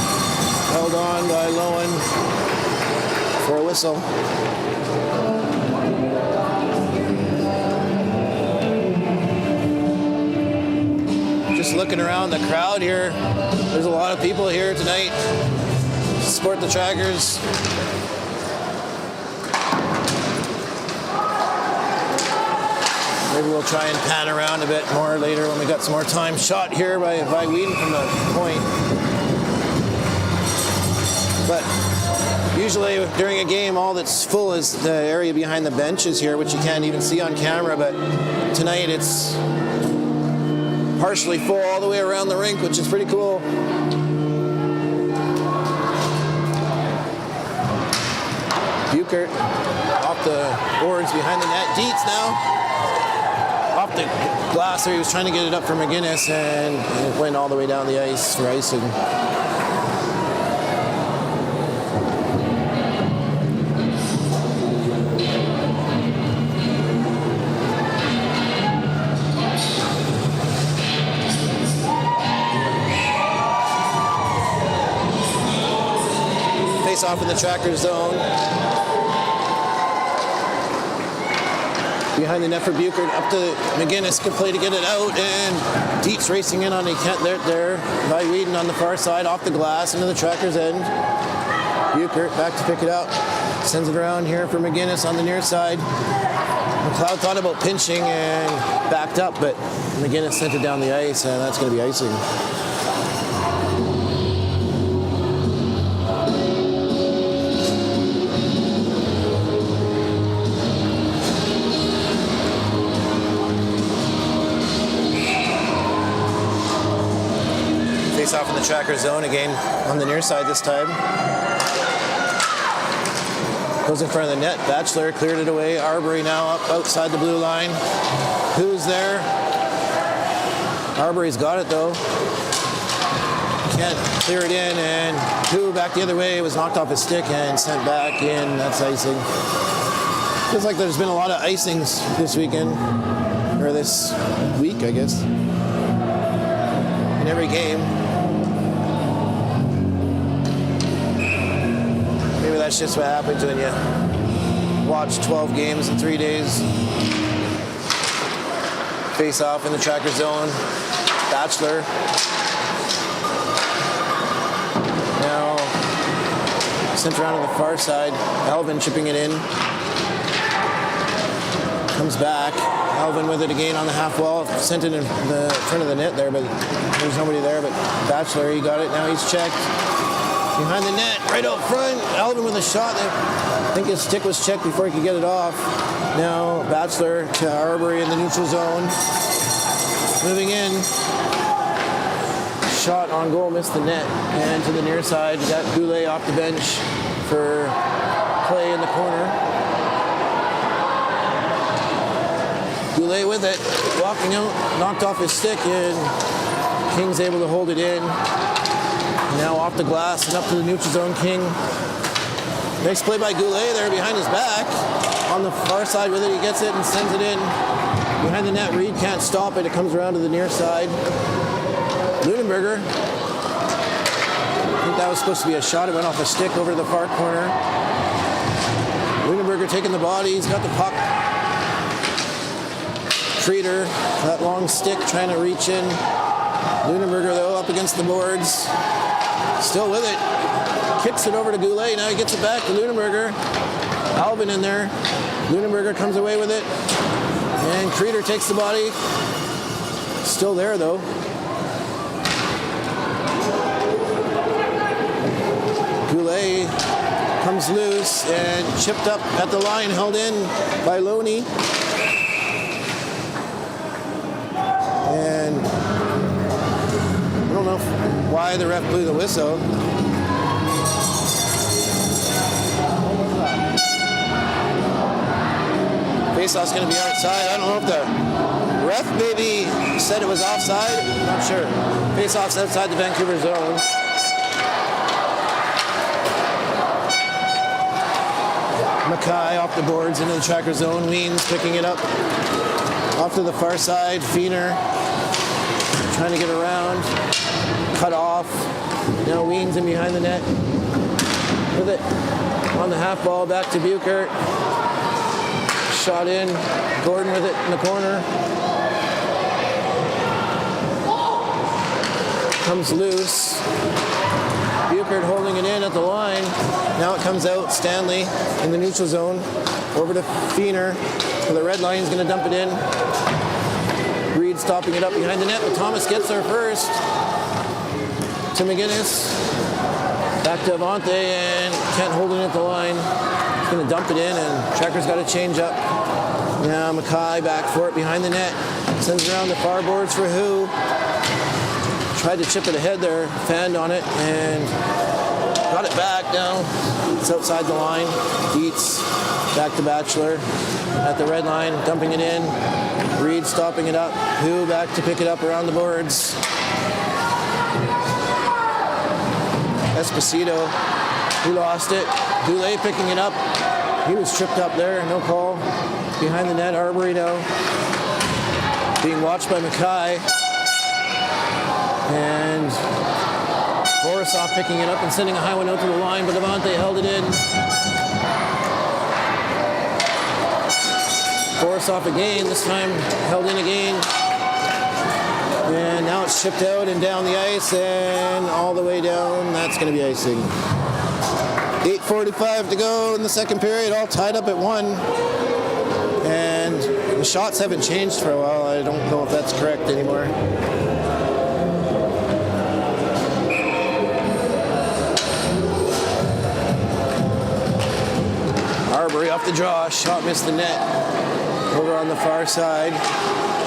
held on by Lowen for a whistle. Just looking around the crowd here, there's a lot of people here tonight to support the Trackers. Maybe we'll try and pan around a bit more later when we got some more time. Shot here by Whedon from the point. But usually during a game, all that's full is the area behind the benches here, which you can't even see on camera. But tonight it's partially full all the way around the rink, which is pretty cool. Buchert off the boards behind the net. Dietz now off the glass there. He was trying to get it up for McGinnis, and it went all the way down the ice for icing. Face off in the tracker zone. Behind the net for Buchert, up to McGinnis, good play to get it out, and Dietz racing in on Kent there by Whedon on the far side, off the glass, into the tracker's end. Buchert back to pick it up, sends it around here for McGinnis on the near side. McLeod thought about pinching and backed up, but McGinnis sent it down the ice, and that's going to be icing. Face off in the tracker zone again on the near side this time. Goes in front of the net. Batchelor cleared it away. Arbery now up outside the blue line. Who's there? Arbery's got it though. Can't clear it in, and who back the other way was knocked off his stick and sent back in. That's icing. Feels like there's been a lot of icings this weekend, or this week, I guess, in every game. Maybe that's just what happens when you watch 12 games in 3 days. Face off in the tracker zone. Batchelor. Now sent around to the far side. Alvin chipping it in. Comes back. Alvin with it again on the half wall. Sent it in the front of the net there, but there's nobody there. But Batchelor, he got it. Now he's checked. Behind the net, right out front. Alvin with a shot. I think his stick was checked before he could get it off. Now Batchelor to Arbery in the neutral zone. Moving in. Shot on goal, missed the net. And to the near side, we got Goulet off the bench for play in the corner. Goulet with it, walking out, knocked off his stick, and King's able to hold it in. Now off the glass and up to the neutral zone, King. Nice play by Goulet there behind his back. On the far side with it, he gets it and sends it in. Behind the net, Reed can't stop it. It comes around to the near side. Lunenberger. I think that was supposed to be a shot. It went off a stick over to the far corner. Lunenberger taking the body. He's got the puck. Treater, that long stick, trying to reach in. Lunenberger, though, up against the boards. Still with it. Kicks it over to Goulet. Now he gets it back to Lunenberger. Alvin in there. Lunenberger comes away with it. And Treater takes the body. Still there, though. Goulet comes loose and chipped up at the line, held in by Loney. And I don't know why the ref blew the whistle. Faceoff's going to be outside. I don't know if the ref maybe said it was offside. I'm not sure. Faceoff's outside the Vancouver zone. Mackay off the boards into the tracker zone. Weens picking it up. Off to the far side. Feener trying to get around. Cut off. Now Weens in behind the net. With it on the half ball. Back to Buchert. Shot in. Gordon with it in the corner. Comes loose. Buchert holding it in at the line. Now it comes out. Stanley in the neutral zone. Over to Feener. So the red line is going to dump it in. Reed stopping it up behind the net, but Thomas gets there first. To McGinnis. Back to Avante, and Kent holding it at the line. He's going to dump it in, and Trekker's got to change up. Now Mackay back for it behind the net. Sends it around the far boards for Who. Tried to chip it ahead there, fanned on it, and got it back now. It's outside the line. Dietz back to Batchelor at the red line, dumping it in. Reed stopping it up. Who back to pick it up around the boards. Esposito, who lost it. Goulet picking it up. He was tripped up there, no call. Behind the net, Arbery now being watched by Mackay. And Borisov picking it up and sending a high one out to the line, but Devante held it in. Borisov again, this time held in again. And now it's chipped out and down the ice and all the way down. That's going to be icing. 8:45 to go in the second period, all tied up at 1. And the shots haven't changed for a while. I don't know if that's correct anymore. Arbery off the draw, shot missed the net. Over on the far side,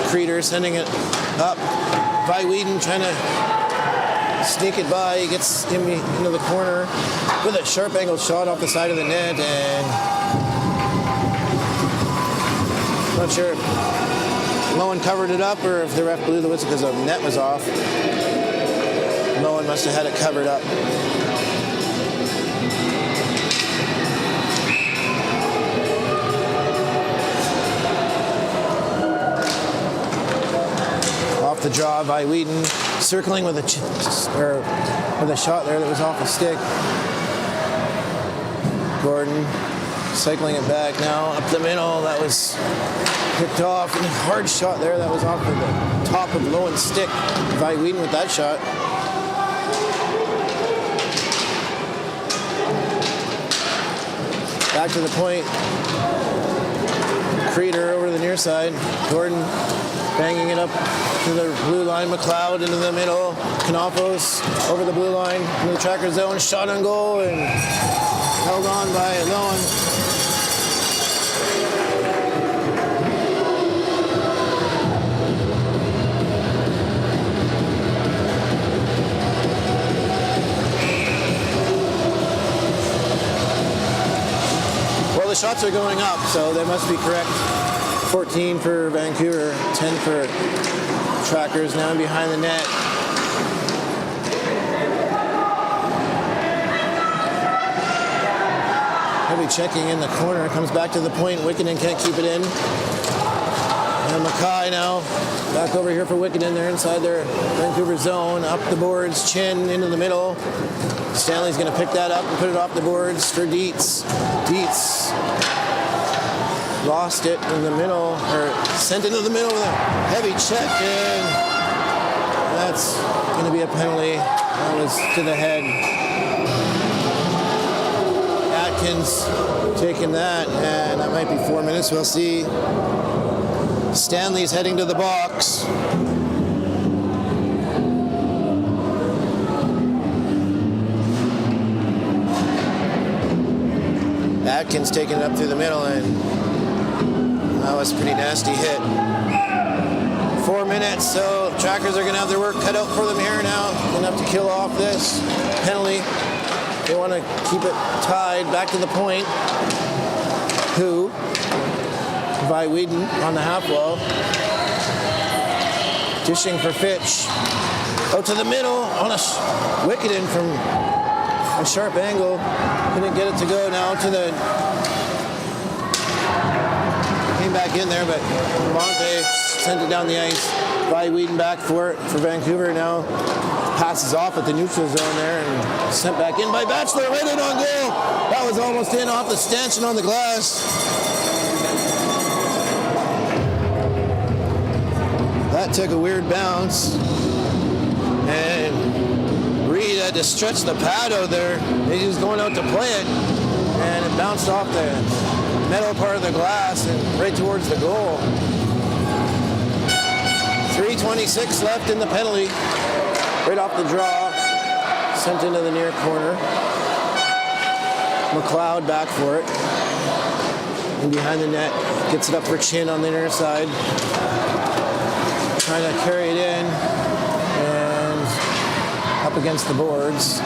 Creeder sending it up by Whedon, trying to sneak it by. He gets into the corner with a sharp angle shot off the side of the net, and not sure if Lowen covered it up or if the ref blew the whistle because the net was off. Lowen must have had it covered up. Off the draw by Whedon, circling with a shot there that was off the stick. Gordon cycling it back now up the middle. That was picked off, and a hard shot there that was off of the top of Lowen's stick by Whedon with that shot. Back to the point. Creeder over to the near side. Gordon banging it up to the blue line. McLeod into the middle. Canopos over the blue line into the tracker zone. Shot on goal and held on by Lowen. Well, the shots are going up, so they must be correct. 14 for Vancouver, 10 for Trackers, now behind the net. Heavy checking in the corner, comes back to the point. Wickenden can't keep it in. And Mackay now back over here for Wickenden. They're inside their Vancouver zone, up the boards, Chin into the middle. Stanley's going to pick that up and put it off the boards for Dietz. Dietz lost it in the middle, or sent into the middle with a heavy check, and that's going to be a penalty. That was to the head. Atkins taking that, and that might be 4 minutes. We'll see. Stanley's heading to the box. Atkins taking it up through the middle, and that was a pretty nasty hit. 4 minutes, so Trackers are going to have their work cut out for them here now. Going to have to kill off this penalty. They want to keep it tied back to the point. Who? By Whedon on the half wall. Dishing for Fitch. Out to the middle on a Wickeden from a sharp angle. Couldn't get it to go now to the... Came back in there, but Monte sent it down the ice. By Whedon back for it for Vancouver now. Passes off at the neutral zone there and sent back in by Batchelor. Right in on goal. That was almost in off the stanchion on the glass. That took a weird bounce. And Reed had to stretch the pad out there. He was going out to play it. And it bounced off the metal part of the glass and right towards the goal. 3:26 left in the penalty. Right off the draw. Sent into the near corner. McLeod back for it. And behind the net. Gets it up for Chin on the inner side. Trying to carry it in. And up against the boards.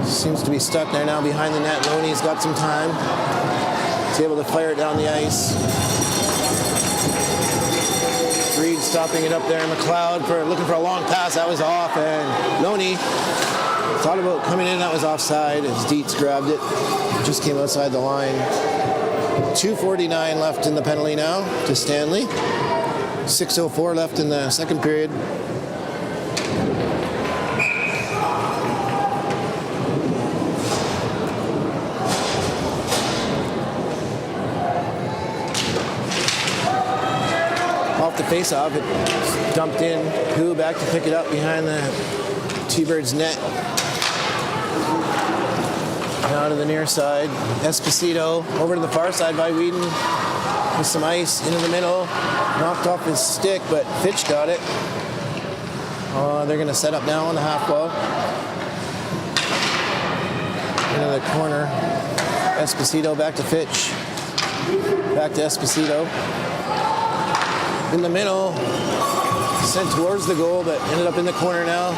Seems to be stuck there now behind the net. Loney's got some time. He's able to fire it down the ice. Reed stopping it up there. McLeod looking for a long pass. That was off. And Loney thought about coming in. That was offside as Dietz grabbed it. Just came outside the line. 2:49 left in the penalty now to Stanley. 6:04 left in the second period. Off the face-off, it dumped in. Who back to pick it up behind the T-Birds net. Now to the near side. Esposito over to the far side by Whedon. With some ice into the middle. Knocked off his stick, but Fitch got it. They're going to set up now on the half wall. Into the corner. Esposito back to Fitch. Back to Esposito. In the middle. Sent towards the goal, but ended up in the corner now.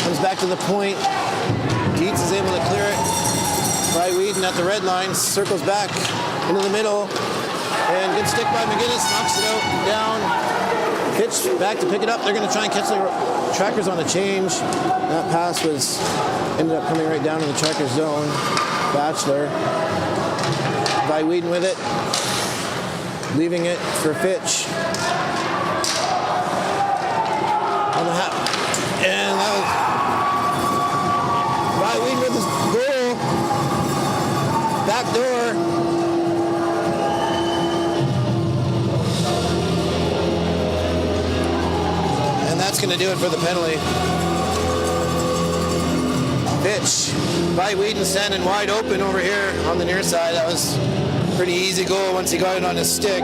Comes back to the point. Dietz is able to clear it. By Whedon at the red line. Circles back into the middle. And good stick by McGinnis. Knocks it out. Down. Fitch back to pick it up. They're going to try and catch the trackers on the change. That pass ended up coming right down in the tracker zone. Batchelor. By Whedon with it. Leaving it for Fitch. On the half. And that was by Whedon with his goal. Back door. And that's going to do it for the penalty. Fitch by Whedon standing wide open over here on the near side. That was a pretty easy goal once he got it on his stick.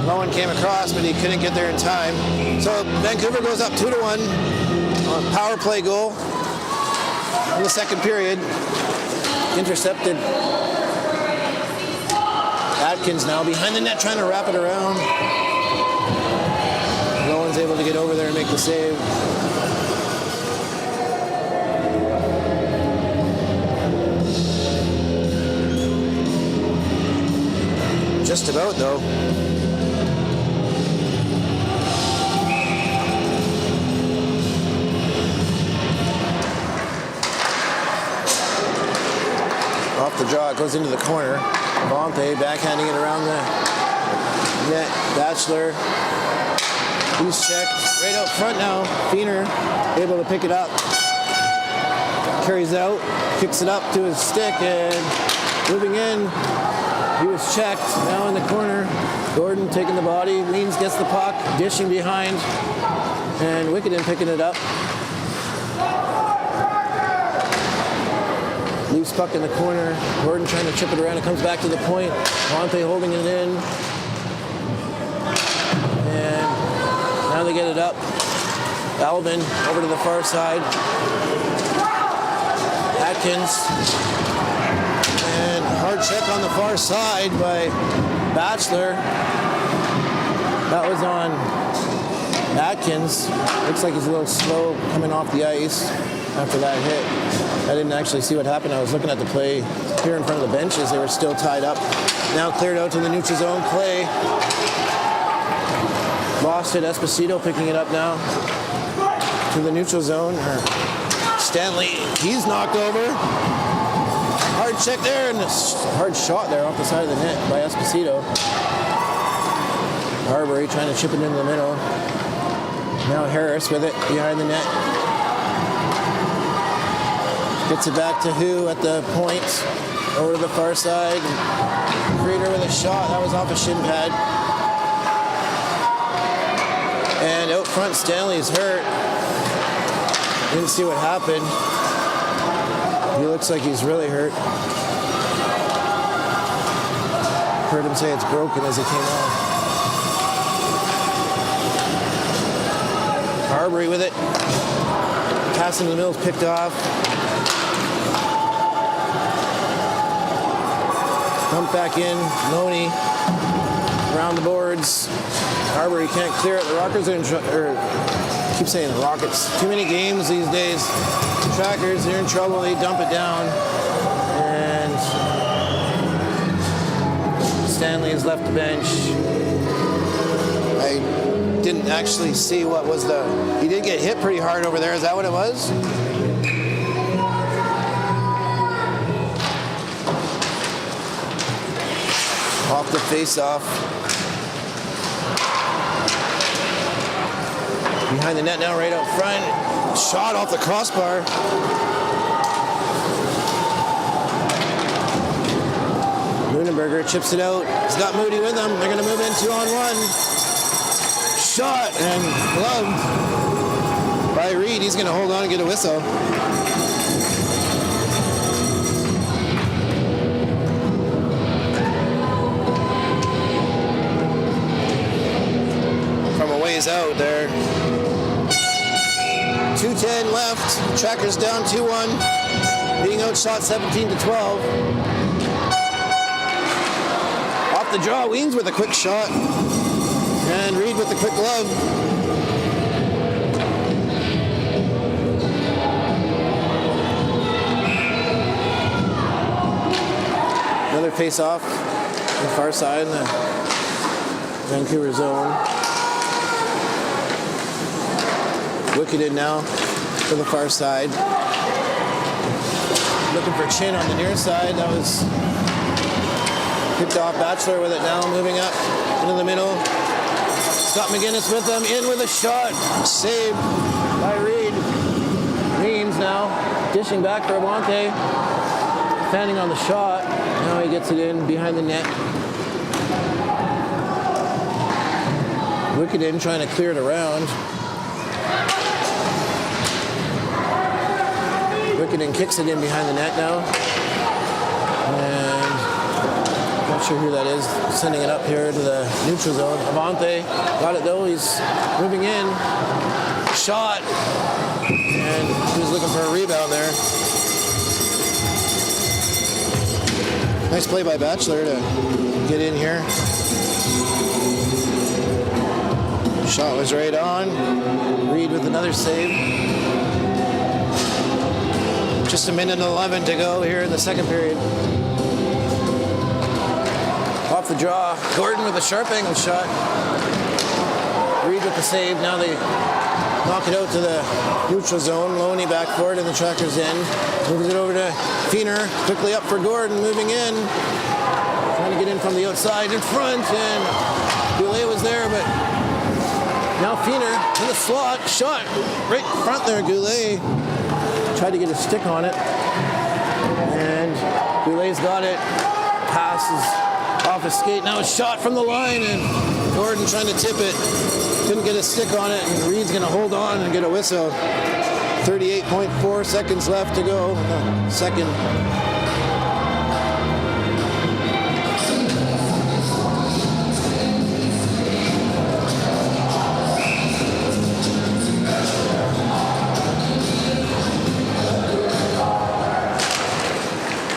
No one came across, but he couldn't get there in time. So Vancouver goes up 2-1 on a power play goal in the second period. Intercepted. Atkins now behind the net trying to wrap it around. No one's able to get over there and make the save. Just about, though. Off the draw, it goes into the corner. Bonte backhanding it around the net. Batchelor. He's checked right out front now. Feener able to pick it up. Carries it out. Kicks it up to his stick and moving in. He was checked. Now in the corner. Gordon taking the body. Leans, gets the puck. Dishing behind. And Wickenden picking it up. Loose puck in the corner. Gordon trying to chip it around. It comes back to the point. Monte holding it in. And now they get it up. Alvin over to the far side. Atkins. And hard check on the far side by Batchelor. That was on Atkins. Looks like he's a little slow coming off the ice after that hit. I didn't actually see what happened. I was looking at the play here in front of the benches. They were still tied up. Now cleared out to the neutral zone. Clay. Lost it. Esposito picking it up now to the neutral zone. Stanley, he's knocked over. Hard check there and a hard shot there off the side of the net by Esposito. Harbury trying to chip it into the middle. Now Harris with it behind the net. Gets it back to Who at the point. Over to the far side. Creator with a shot. That was off a shin pad. And out front, Stanley's hurt. Didn't see what happened. He looks like he's really hurt. Heard him say it's broken as he came off. Harbury with it. Pass into the middle is picked off. Dump back in. Loney around the boards. Harbury can't clear it. The Rockets are in trouble. Keep saying the Rockets. Too many games these days. The Trackers, they're in trouble. They dump it down. And Stanley has left the bench. I didn't actually see what was the... He did get hit pretty hard over there. Is that what it was? Off the face-off. Behind the net now, right out front. Shot off the crossbar. Lunenberger chips it out. He's got Moody with him. They're going to move in 2-on-1. shot and gloved by Reed. He's going to hold on and get a whistle. From a ways out there. 2:10 left. Trackers down 2-1. Being outshot 17-12. Off the draw, Weens with a quick shot. And Reed with the quick glove. Another face-off on the far side in the Vancouver zone. Wicket in now to the far side. Looking for Chin on the near side. That was picked off. Batchelor with it now, moving up into the middle. Scott McGinnis with them, in with a shot. Saved by Reed. Weems now dishing back for Avante. Standing on the shot. Now he gets it in behind the net. Wicket in, trying to clear it around. Wicket in kicks it in behind the net now. And not sure who that is, sending it up here to the neutral zone. Avante got it though, he's moving in. Shot. And he was looking for a rebound there. Nice play by Batchelor to get in here. Shot was right on. Reed with another save. Just a minute and 11 to go here in the second period. Off the draw, Gordon with a sharp angle shot. Reed with the save. Now they knock it out to the neutral zone. Loney back for it and the Trackers in. Moves it over to Feener. Quickly up for Gordon, moving in. Trying to get in from the outside in front, and Goulet was there, but now Feener in the slot. Shot right in front there, Goulet. Tried to get a stick on it, and Goulet's got it. Pass is off his skate. Now a shot from the line, and Gordon trying to tip it. Couldn't get a stick on it, and Reed's going to hold on and get a whistle. 38.4 seconds left to go in the second.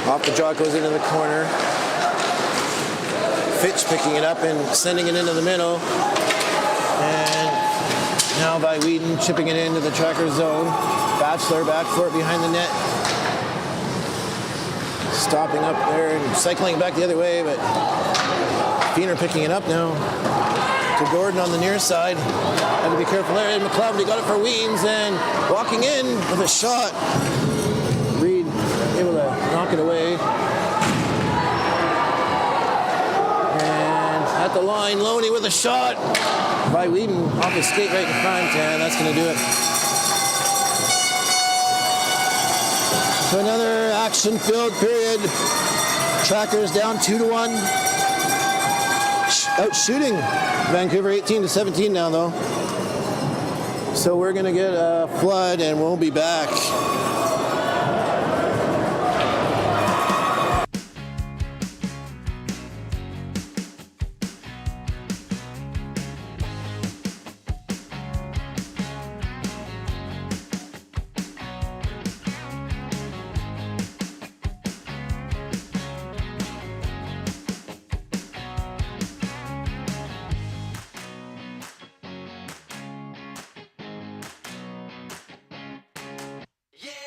Off the draw, goes into the corner. Fitch picking it up and sending it into the middle. And now by Whedon, chipping it into the Tracker zone. Batchelor back for it behind the net. Stopping up there and cycling back the other way, but Feener picking it up now to Gordon on the near side. Had to be careful there. And McLeod, he got it for Weems, and walking in with a shot. Reed able to knock it away. And at the line, Loney with a shot by Whedon off his skate right in front, and that's going to do it. So another action-filled period. Trackers down 2-1. Out shooting Vancouver 18-17 now, though. So we're going to get a flood, and we'll be back. Yeah!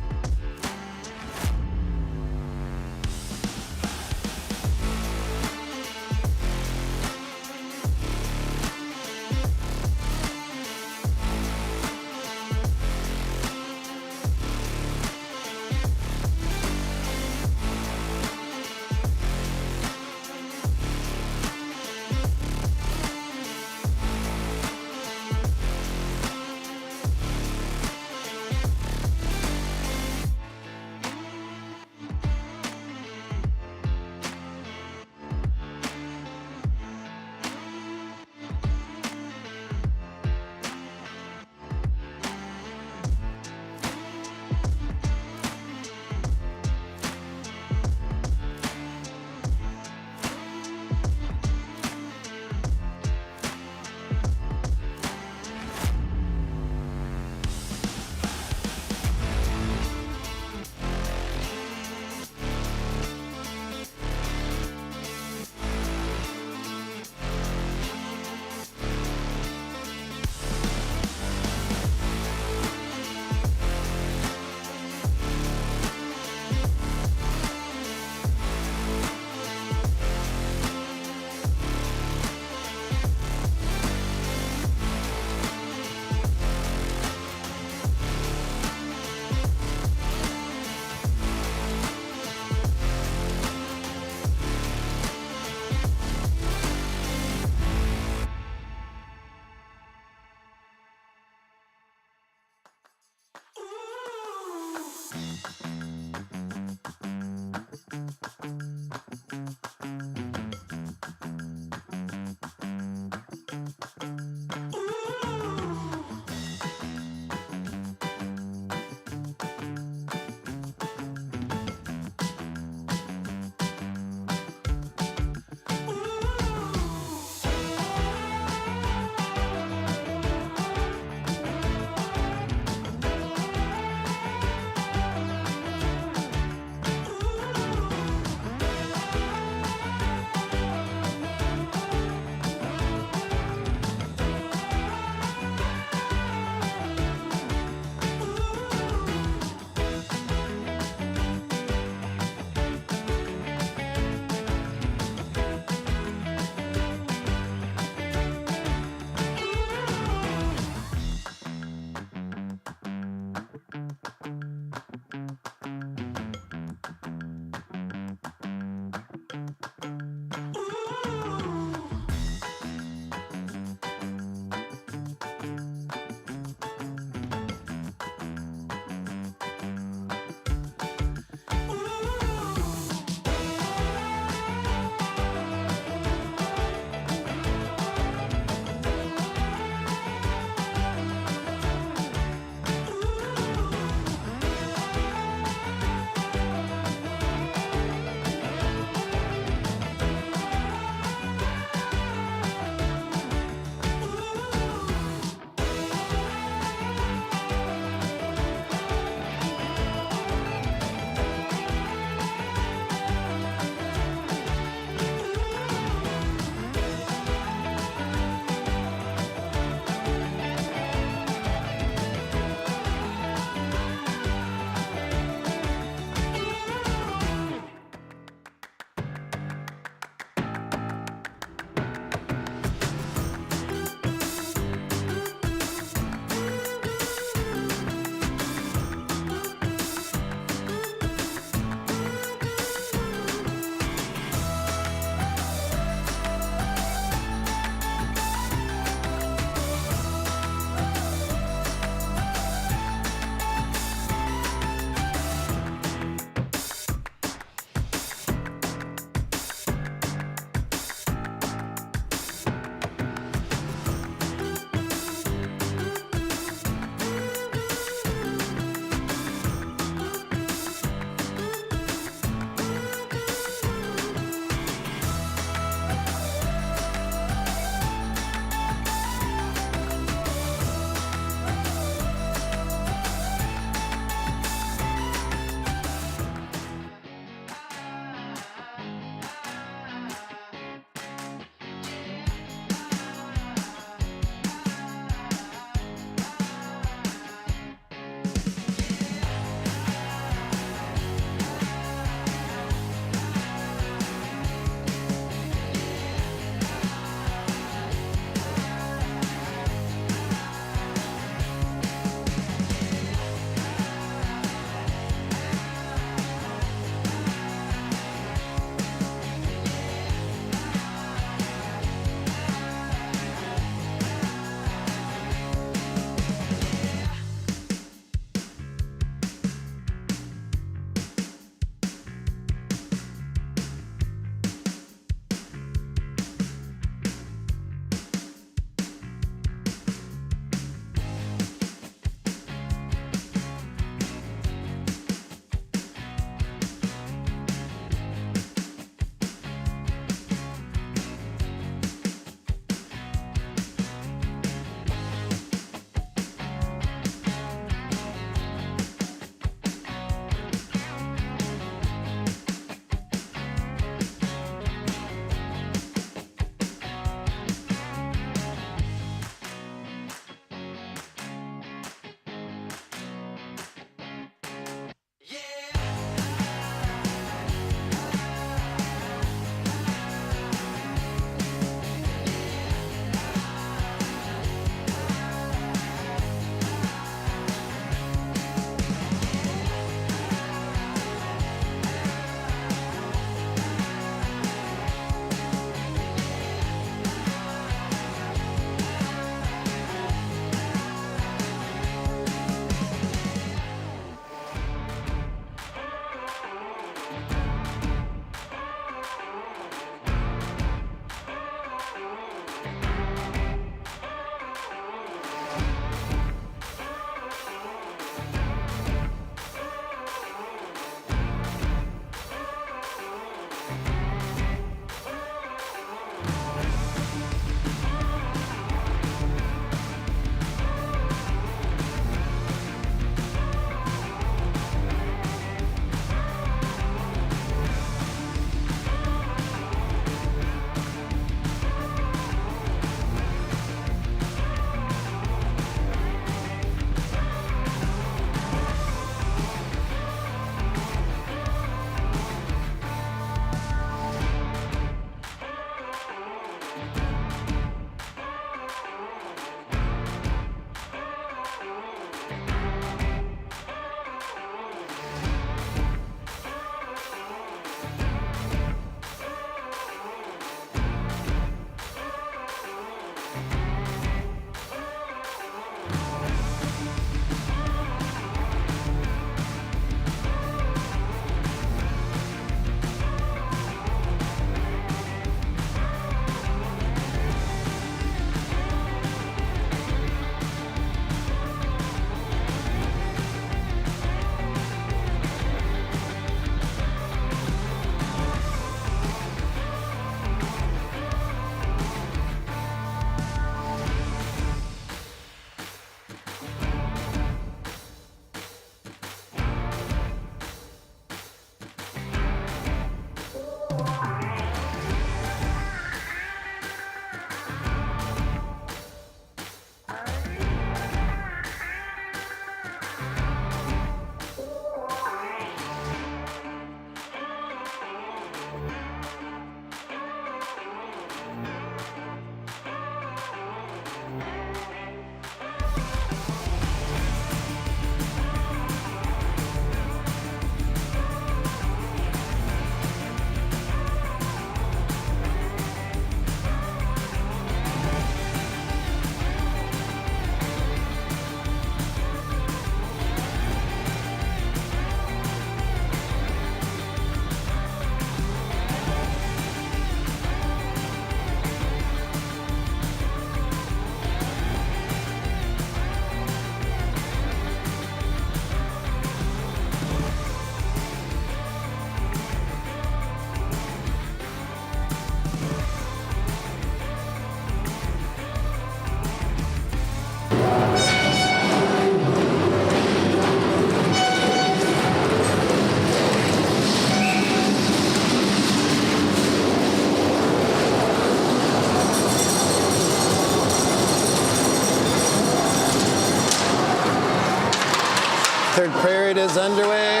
Third period is underway.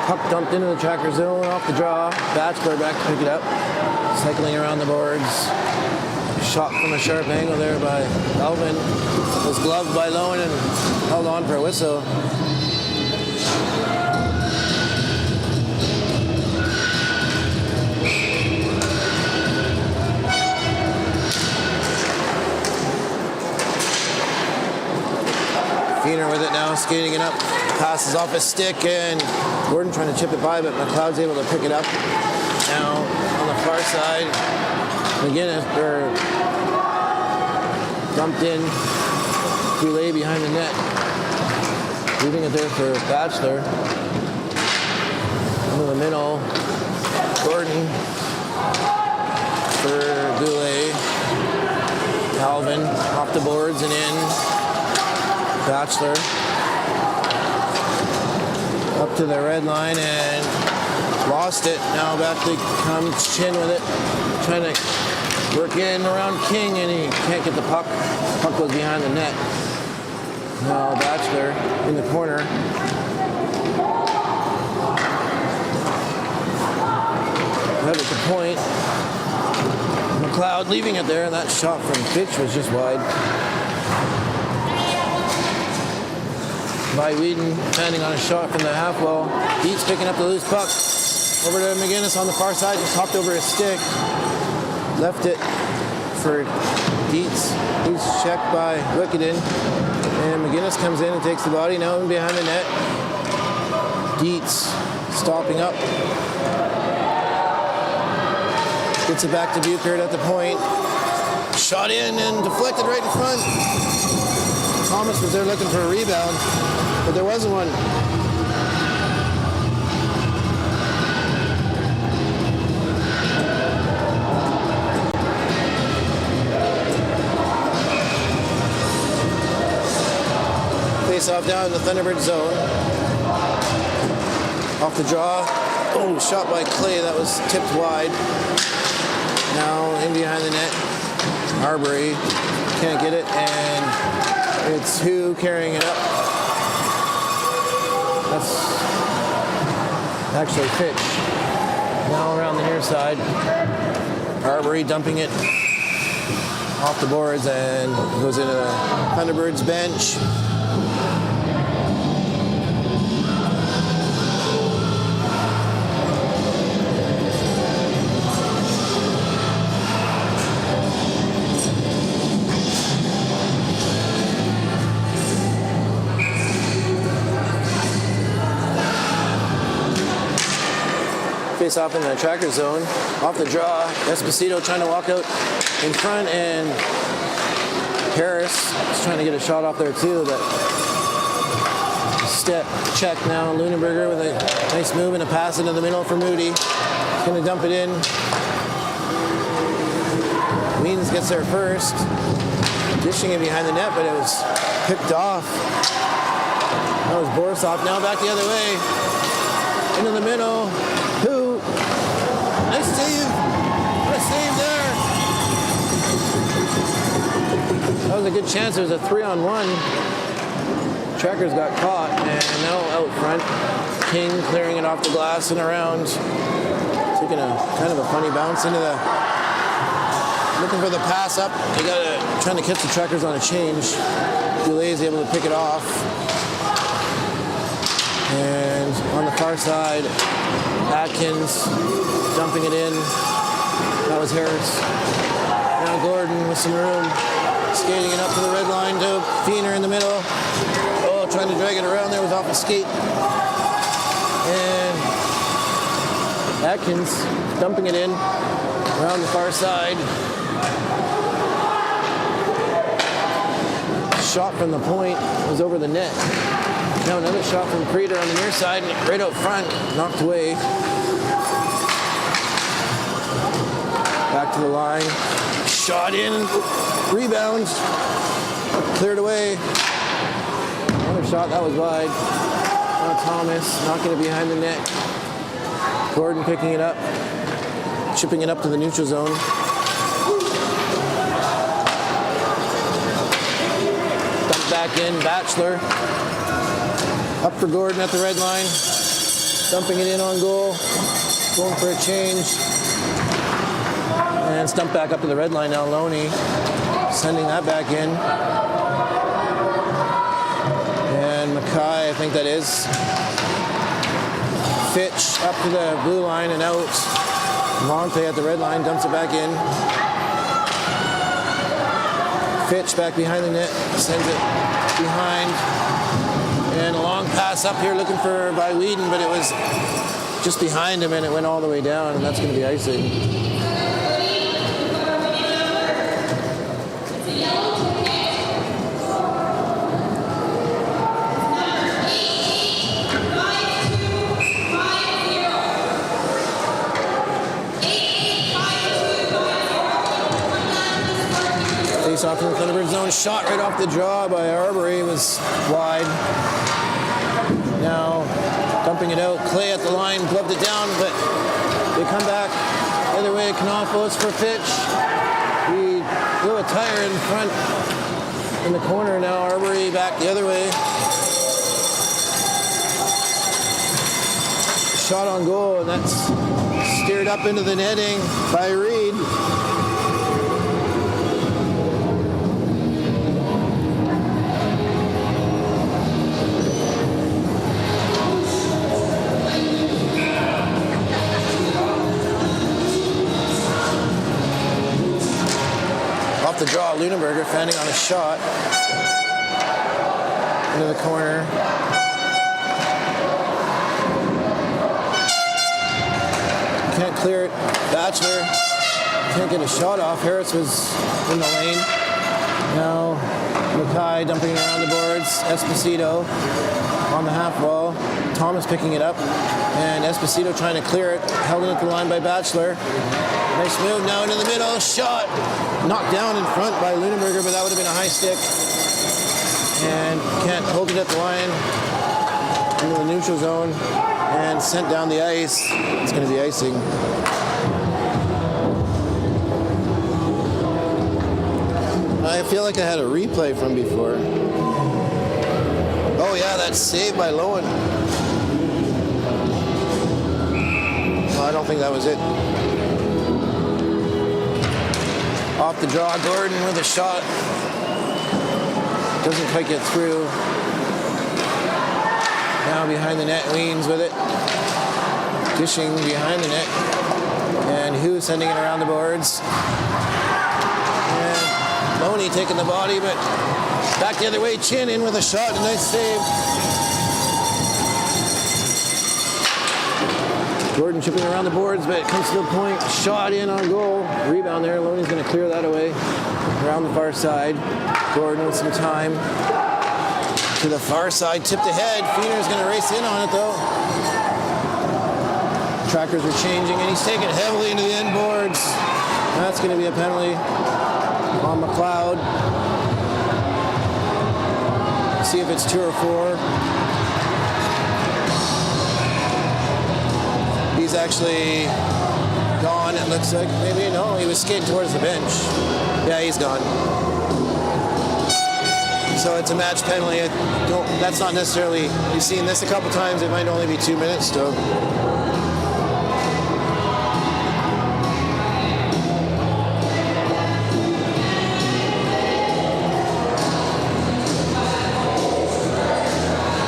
Puck dumped into the tracker zone off the draw. Bachelor back to pick it up. Cycling around the boards. Shot from a sharp angle there by Alvin. Was gloved by Lowen and held on for a whistle. Feener with it now, skating it up. Passes off his stick, and Gordon trying to chip it by, but McLeod's able to pick it up. Now on the far side, McGinnis dumped in. Goulet behind the net. Leaving it there for Bachelor. Into the middle. Gordon for Goulet. Alvin off the boards and in. Bachelor up to the red line and lost it. Now back to come Chin with it, trying to work in around King, and he can't get the puck. Puck goes behind the net. Now Bachelor in the corner. Right at the point. McLeod leaving it there, and that shot from Fitch was just wide. By Whedon, landing on a shot from the half wall. Dietz picking up the loose puck. Over to McGinnis on the far side, just hopped over his stick. Left it for Dietz. He's checked by Wickeden. And McGinnis comes in and takes the body, now in behind the net. Dietz stopping up. Gets it back to Buchert at the point. Shot in and deflected right in front. Thomas was there looking for a rebound, but there wasn't one. Face off down in the Thunderbirds zone. Off the draw. Oh, shot by Clay. That was tipped wide. Now in behind the net. Marbury can't get it, and it's Hu carrying it up. That's actually Fitch. Now around the near side. Marbury dumping it off the boards and goes into the Thunderbirds bench. Face off in the tracker zone. Off the draw. Esposito trying to walk out in front, and Harris is trying to get a shot off there too, but step check now. Lunenberger with a nice move and a pass into the middle for Moody. He's going to dump it in. Means gets there first. Dishing it behind the net, but it was picked off. That was Borisov. Now back the other way. Into the middle. Who Nice save. What a save there. That was a good chance. There was a 3-on-1. Trackers got caught, and now out front. King clearing it off the glass and around. Taking a kind of a funny bounce into the... Looking for the pass up. They got trying to catch the Trackers on a change. Goulet's able to pick it off. And on the far side, Atkins dumping it in. That was Harris. Now Gordon with some room. Skating it up to the red line to Feener in the middle. Oh, trying to drag it around there was off a skate. And Atkins dumping it in around the far side. Shot from the point was over the net. Now another shot from Creeder on the near side, right out front, knocked away. Back to the line. Shot in, rebound, cleared away. Another shot, that was wide. Now Thomas knocking it behind the net. Gordon picking it up, chipping it up to the neutral zone. Dumped back in, Batchelor. Up for Gordon at the red line. Dumping it in on goal. Going for a change. And stumped back up to the red line now, Loney. Sending that back in. And Mackay, I think that is. Fitch up to the blue line and out. Monte at the red line, dumps it back in. Fitch back behind the net, sends it behind. And a long pass up here looking for by Whedon, but it was just behind him and it went all the way down, and that's going to be icing. Off in the Thunderbirds zone, shot right off the draw by Arbery, was wide. Now dumping it out, Clay at the line, gloved it down, but they come back the other way. Knopfos for Fitch. He blew a tire in front in the corner. Now Arbery back the other way. Shot on goal, and that's steered up into the netting by Reed. Off the draw, Lunenberger fending on a shot into the corner. Can't clear it. Batchelor can't get a shot off. Harris was in the lane. Now Mackay dumping it around the boards. Esposito on the half wall. Thomas picking it up. And Esposito trying to clear it. Held in at the line by Batchelor. Nice move now into the middle. Shot. Knocked down in front by Lunenberger, but that would have been a high stick. And can't hold it at the line into the neutral zone and sent down the ice. It's going to be icing. I feel like I had a replay from before. Oh yeah, that save by Lowen. Well, I don't think that was it. Off the draw, Gordon with a shot. Doesn't quite get through. Now behind the net, Weens with it. Dishing behind the net. And Hu sending it around the boards. And Loney taking the body, but back the other way. Chin in with a shot. A nice save. Gordon chipping around the boards, but it comes to the point. Shot in on goal. Rebound there. Loney's going to clear that away. Around the far side. Gordon with some time. To the far side. Tipped ahead. Feener's going to race in on it, though. Trackers are changing, and he's taking it heavily into the end boards. That's going to be a penalty on McLeod. See if it's 2 or 4. He's actually looks like. Maybe, no, he was skating towards the bench. Yeah, he's gone. So it's a match penalty. That's not necessarily, you've seen this a couple times, it might only be 2 minutes still.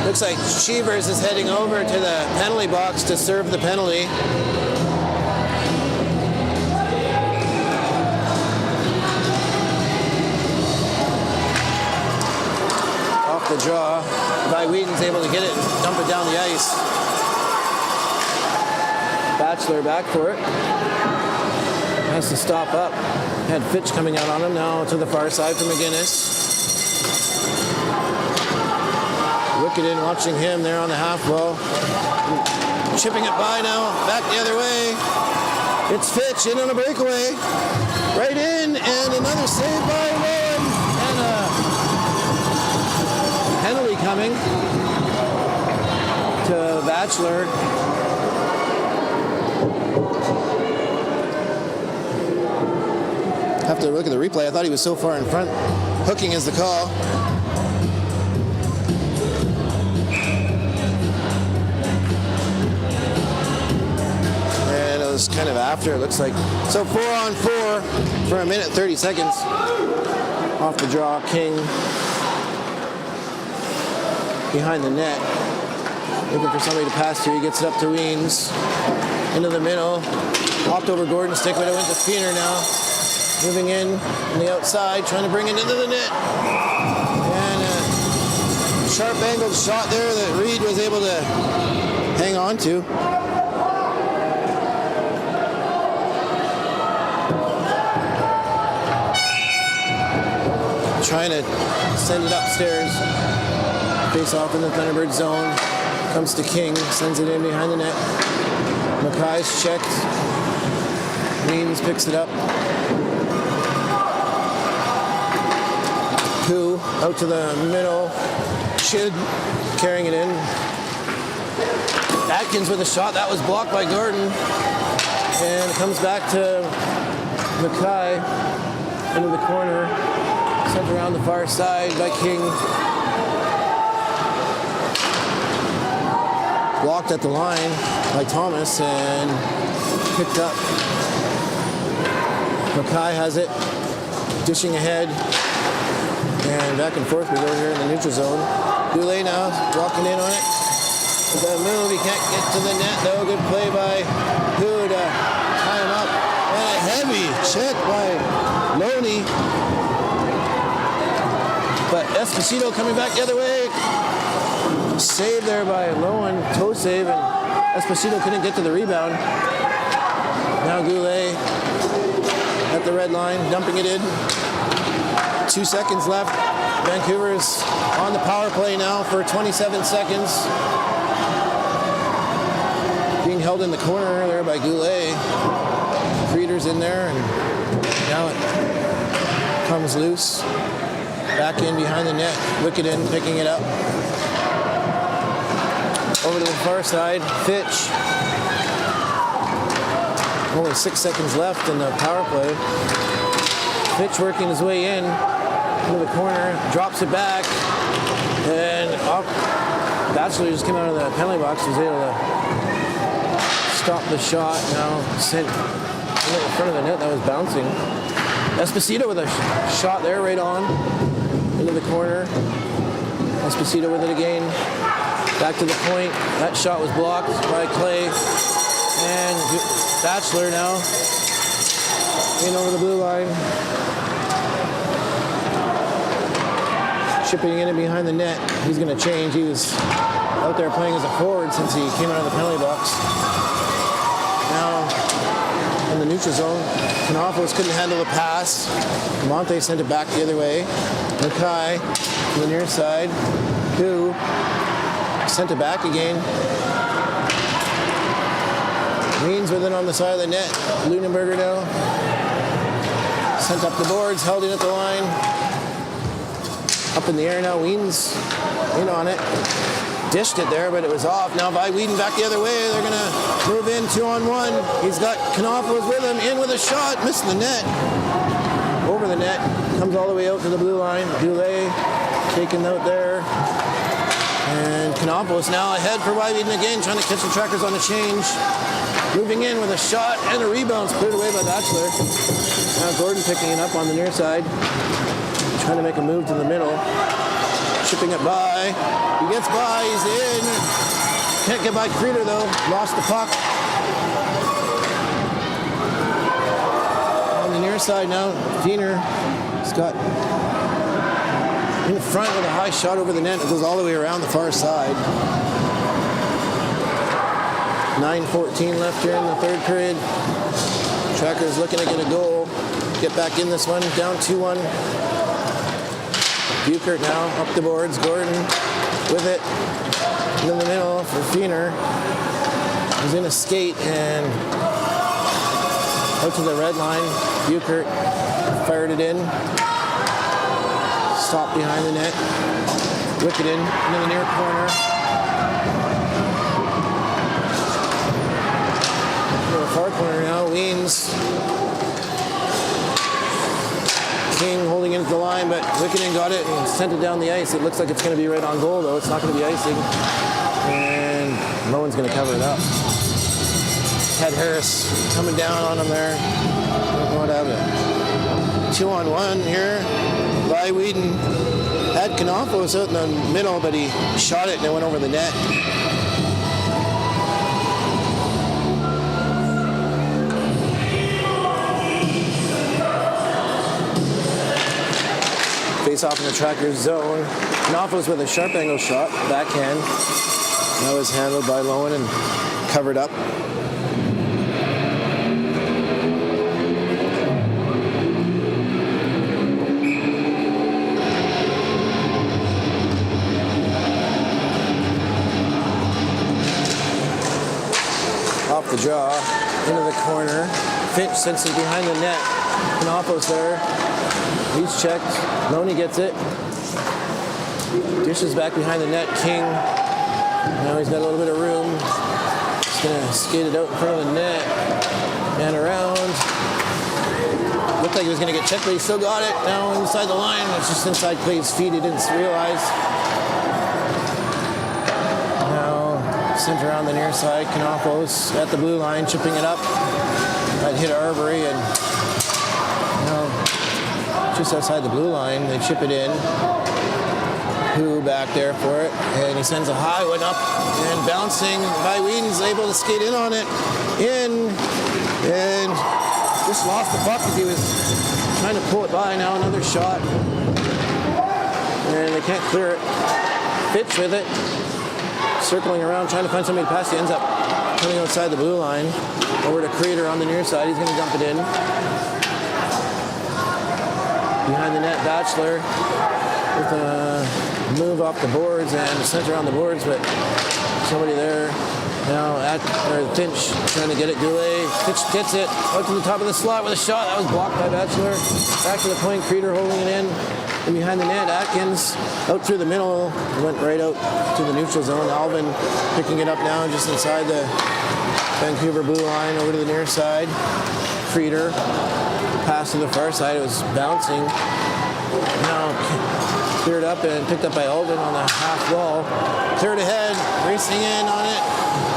Looks like Cheevers is heading over to the penalty box to serve the penalty. Off the draw. By Whedon's able to get it and dump it down the ice. Batchelor back for it. Has to stop up. Had Fitch coming out on him now to the far side for McGinnis. Wickeden watching him there on the half wall. Chipping it by now. Back the other way. It's Fitch in on a breakaway. Right in, and another save by Rowan. And a penalty coming to Batchelor. Have to look at the replay. I thought he was so far in front. Hooking is the call. Kind of after, it looks like. So 4-on-4 for 1 minute 30 seconds. Off the draw, King behind the net. Looking for somebody to pass to. He gets it up to Weens. Into the middle. Hopped over Gordon's stick, but it went to Feener now. Moving in on the outside, trying to bring it into the net. And a sharp angled shot there that Reed was able to hang on to. Trying to send it upstairs. Face off in the Thunderbird zone. Comes to King. Sends it in behind the net. Mackay's checked. Weens picks it up. Koo out to the middle. Shid carrying it in. Atkins with a shot. That was blocked by Gordon. And it comes back to Mackay into the corner. Sent around the far side by King. Blocked at the line by Thomas and picked up. Mackay has it. Dishing ahead. And back and forth we go here in the neutral zone. Goulet now walking in on it. With a move, he can't get to the net though. Good play by Hu to tie him up. And a heavy check by Loney. But Esposito coming back the other way. Save there by Lowen, toe save, and Esposito couldn't get to the rebound. Now Goulet at the red line, dumping it in. 2 seconds left. Vancouver's on the power play now for 27 seconds. Being held in the corner there by Goulet. Creeder's in there, and now it comes loose. Back in behind the net. Wickeden picking it up. Over to the far side. Fitch. Only 6 seconds left in the power play. Fitch working his way in. Into the corner. Drops it back. And Batchelor just came out of the penalty box. Was able to stop the shot. Now sent in front of the net. That was bouncing. Esposito with a shot there right on. Into the corner. Esposito with it again. Back to the point. That shot was blocked by Clay. And Batchelor now in over the blue line. Chipping in behind the net. He's going to change. He was out there playing as a forward since he came out of the penalty box. Now in the neutral zone. Kanopoulos couldn't handle the pass. Monte sent it back the other way. Mackay to the near side. Who sent it back again. Weens with it on the side of the net. Lunenberger now. Sent up the boards, held it at the line. Up in the air now, Weens in on it. dished it there, but it was off. Now by Whedon back the other way. They're going to move in 2-on-1. He's got Knopfels with him. In with a shot. Missing the net. Over the net. Comes all the way out to the blue line. Dulé taken out there. And Knopfels now ahead for Whedon again, trying to catch the Trackers on the change. Moving in with a shot and a rebound. Cleared away by Batchelor. Now Gordon picking it up on the near side. Trying to make a move to the middle. Chipping it by. He gets by. He's in. Can't get by Creeder though. Lost the puck. On the near side now, Diener. He's got in front with a high shot over the net. It goes all the way around the far side. 9:14 left here in the third period. Trackers looking to get a goal. Get back in this one. Down 2-1. Buchert now up the boards. Gordon with it in the middle for Feener. He's in a skate and out to the red line. Buchert fired it in. Stopped behind the net. Whip it in into the near corner. To the far corner now. Weens. King holding it at the line, but Wickenden got it and sent it down the ice. It looks like it's going to be right on goal, though. It's not going to be icing. And Moen's going to cover it up. Ted Harris coming down on him there. What happened? 2-on-1 here by Whedon. Had Knopfels out in the middle, but he shot it and it went over the net. Face off in the Trackers zone. Knopfels with a sharp angle shot, backhand. That was handled by Lowen and covered up. Off the draw, into the corner. Finch sends it behind the net. Knopfels there. He's checked. Loney gets it. Dishes back behind the net. King. Now he's got a little bit of room. He's going to skate it out in front of the net. Man around. Looked like he was going to get checked, but he still got it. Now inside the line. It's just inside Clay's feet. He didn't realize. Now sent around the near side. Knopfels at the blue line, chipping it up. That hit Arbery and now just outside the blue line, they chip it in. Who back there for it, and he sends a high one up and bouncing by Whedon's able to skate in on it. In and just lost the puck as he was trying to pull it by. Now another shot. And they can't clear it. Fitch with it. Circling around, trying to find somebody to pass. He ends up coming outside the blue line. Over to Creeder on the near side. He's going to dump it in. Behind the net, Batchelor with a move off the boards and center on the boards, but somebody there. Now Finch trying to get it. Dulé. Finch gets it out to the top of the slot with a shot. That was blocked by Batchelor. Back to the point. Creeder holding it in. And behind the net, Atkins out through the middle. Went right out to the neutral zone. Alvin picking it up now just inside the Vancouver blue line over to the near side. Creeder. Pass to the far side. It was bouncing. Now cleared up and picked up by Alvin on the half wall. Cleared ahead. Racing in on it.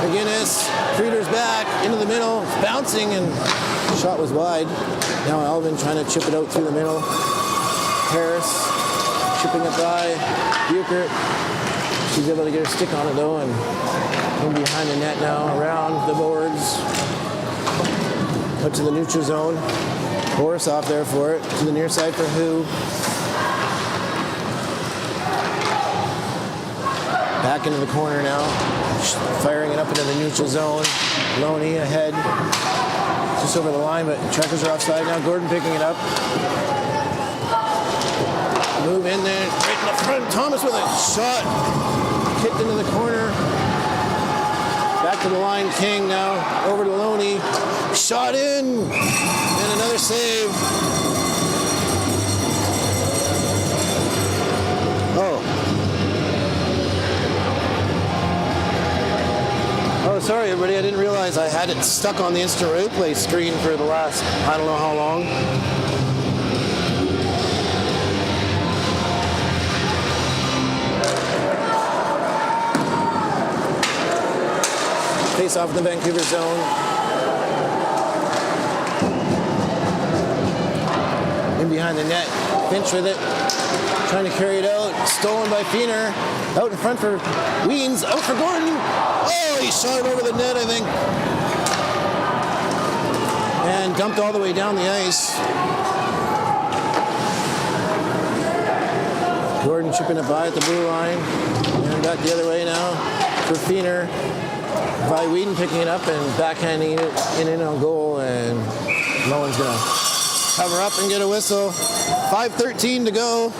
McGinnis. Creeder's back into the middle. It's bouncing and the shot was wide. Now Alvin trying to chip it out through the middle. Harris chipping it by Buchert. She's able to get her stick on it though, and in behind the net now, around the boards. Up to the neutral zone. Boris off there for it. To the near side for Who. Back into the corner now. Firing it up into the neutral zone. Loney ahead. Just over the line, but Trackers are offside now. Gordon picking it up. Move in there, right in the front. Thomas with a shot. Kicked into the corner. Back to the line. King now over to Loney. Shot in. And another save. everybody. I didn't realize I had it stuck on the instant replay screen for the last, I don't know how long. Face off in the Vancouver zone. In behind the net. Finch with it. Trying to carry it out. Stolen by Feener. Out in front for Weens. Out for Gordon. Oh, he shot it over the net, I think. And dumped all the way down the ice. Gordon chipping it by at the blue line. And back the other way now for Feener. By Whedon picking it up and backhanding it in on goal. And no one's going to cover up and get a whistle. 5:13 to go.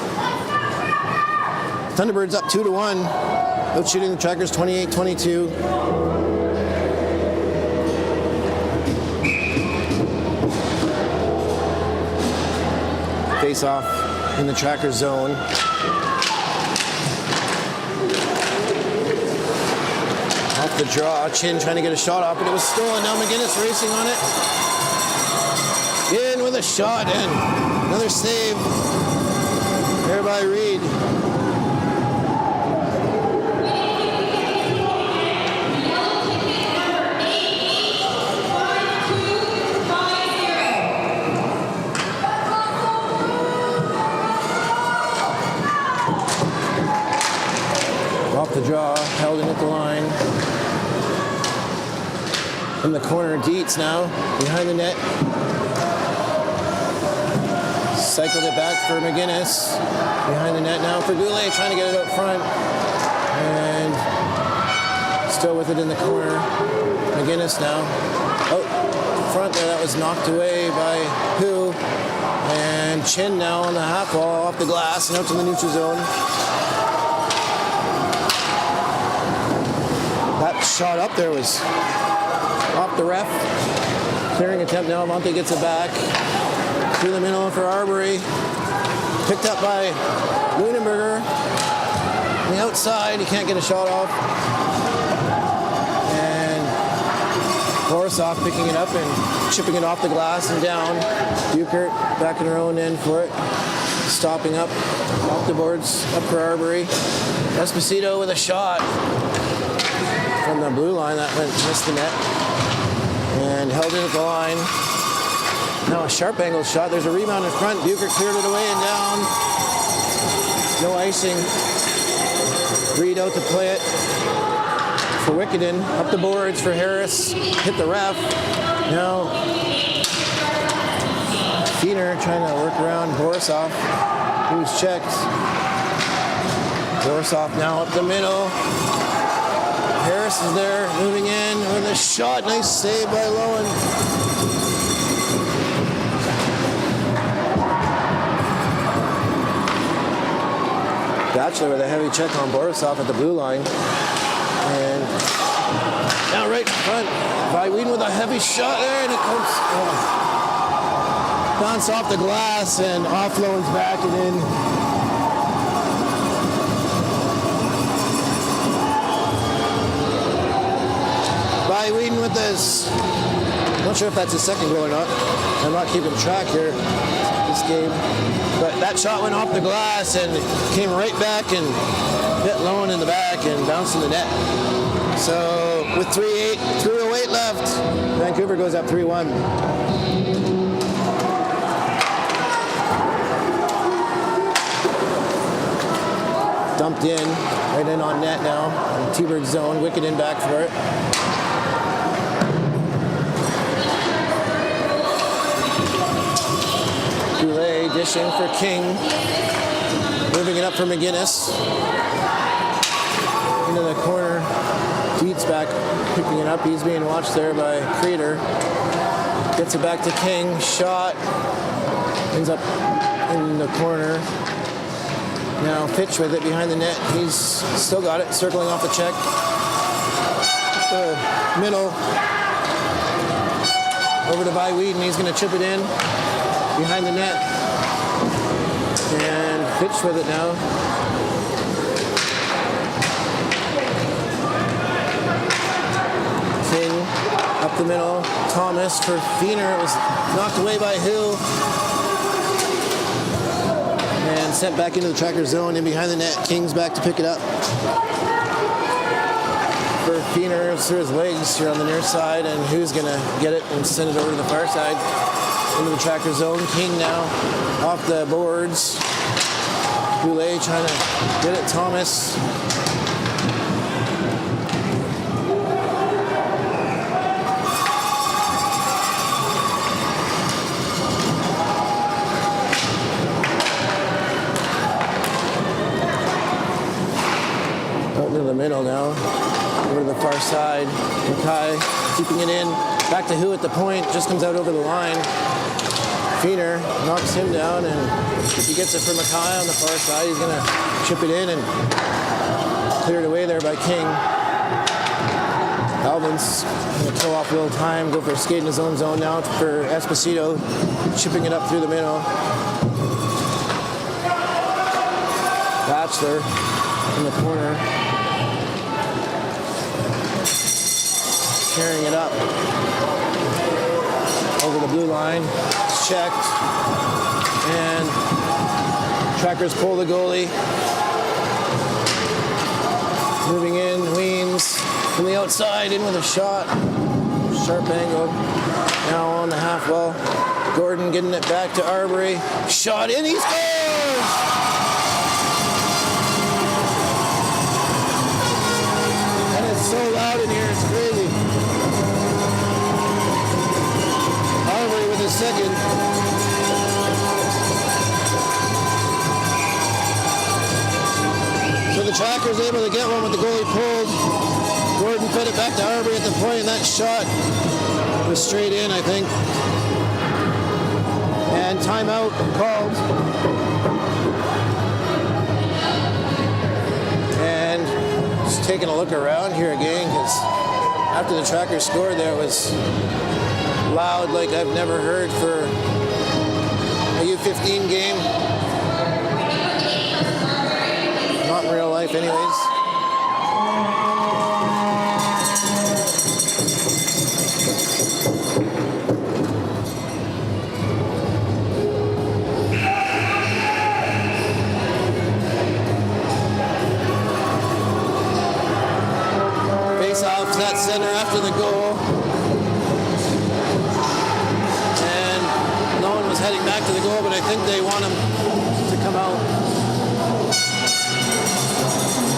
Thunderbirds up 2-1. Out shooting the Trackers 28-22. Face off in the Trackers zone. Off the draw. Chin trying to get a shot off, but it was stolen. Now McGinnis racing on it. In with a shot and another save there by Reed. Off the draw, held in at the line. In the corner, Dietz now, behind the net. Cycled it back for McGinnis. Behind the net now for Goulet, trying to get it out front. And still with it in the corner. McGinnis now. Out front there, that was knocked away by Hu. And Chin now on the half wall, off the glass and out to the neutral zone. That shot up there was off the ref. Clearing attempt now. Monte gets it back. Through the middle for Arbery. Picked up by Lunenberger. On the outside, he can't get a shot off. And Borisov picking it up and chipping it off the glass and down. Buchert back in her own end for it. Stopping up off the boards, up for Arbery. Esposito with a shot from the blue line that missed the net. And held in at the line. Now a sharp angle shot. There's a rebound in front. Buchert cleared it away and down. No icing. Reed out to play it for Wickeden. Up the boards for Harris. Hit the ref. Now Feener trying to work around Borisov. He was checked. Borisov now up the middle. Harris is there, moving in with a shot. Nice save by Lowen. Batchelor with a heavy check on Borisov at the blue line. And now right in front by Whedon with a heavy shot there, and it comes bounce off the glass and off Lowen's back and in. By Whedon with this. I'm not sure if that's his second goal or not. I'm not keeping track here this game. But that shot went off the glass and came right back and hit Lowen in the back and bounced in the net. So with 3:08 left, Vancouver goes up 3-1. Dumped in, right in on net now. T-Bird zone, Wickeden back for it. Goulet dishing for King. Moving it up for McGinnis. Into the corner. Dietz back, picking it up. He's being watched there by Creeder. Gets it back to King. Shot. Ends up in the corner. Now Fitch with it behind the net. He's still got it, circling off the check. The middle. Over to By Whedon. He's going to chip it in behind the net. And Fitch with it now. King the middle. Thomas for Feener. It was knocked away by Hill. And sent back into the tracker zone in behind the net. King's back to pick it up. For Feener, through his legs here on the near side. And who's going to get it and send it over to the far side into the tracker zone. King now off the boards. Goulet trying to get it. Thomas. Out into the middle now. Over to the far side. Mackay keeping it in. Back to Who at the point. Just comes out over the line. Feener knocks him down, and if he gets it for Mackay on the far side, he's going to chip it in and clear it away there by King. Alvin's going to kill off a little time, go for a skate in his own zone now for Esposito, chipping it up through the middle. Batchelor in the corner. Carrying it up over the blue line. It's checked. And Trackers pull the goalie. Moving in, Weems from the outside, in with a shot. Sharp angle. Now on the half wall. Gordon getting it back to Arbery. Shot in, he scores! And it's so loud in here, it's crazy. Arbery with his second. So the Trackers able to get one with the goalie pulled. Gordon fed it back to Arbery at the point, and that shot was straight in, I think. And timeout called. And just taking a look around here again, because after the Trackers scored there, it was loud like I've never heard for a U15 game. Not in real life anyways. Face off to that center after the goal. And no one was heading back to the goal, but I think they want him to come out.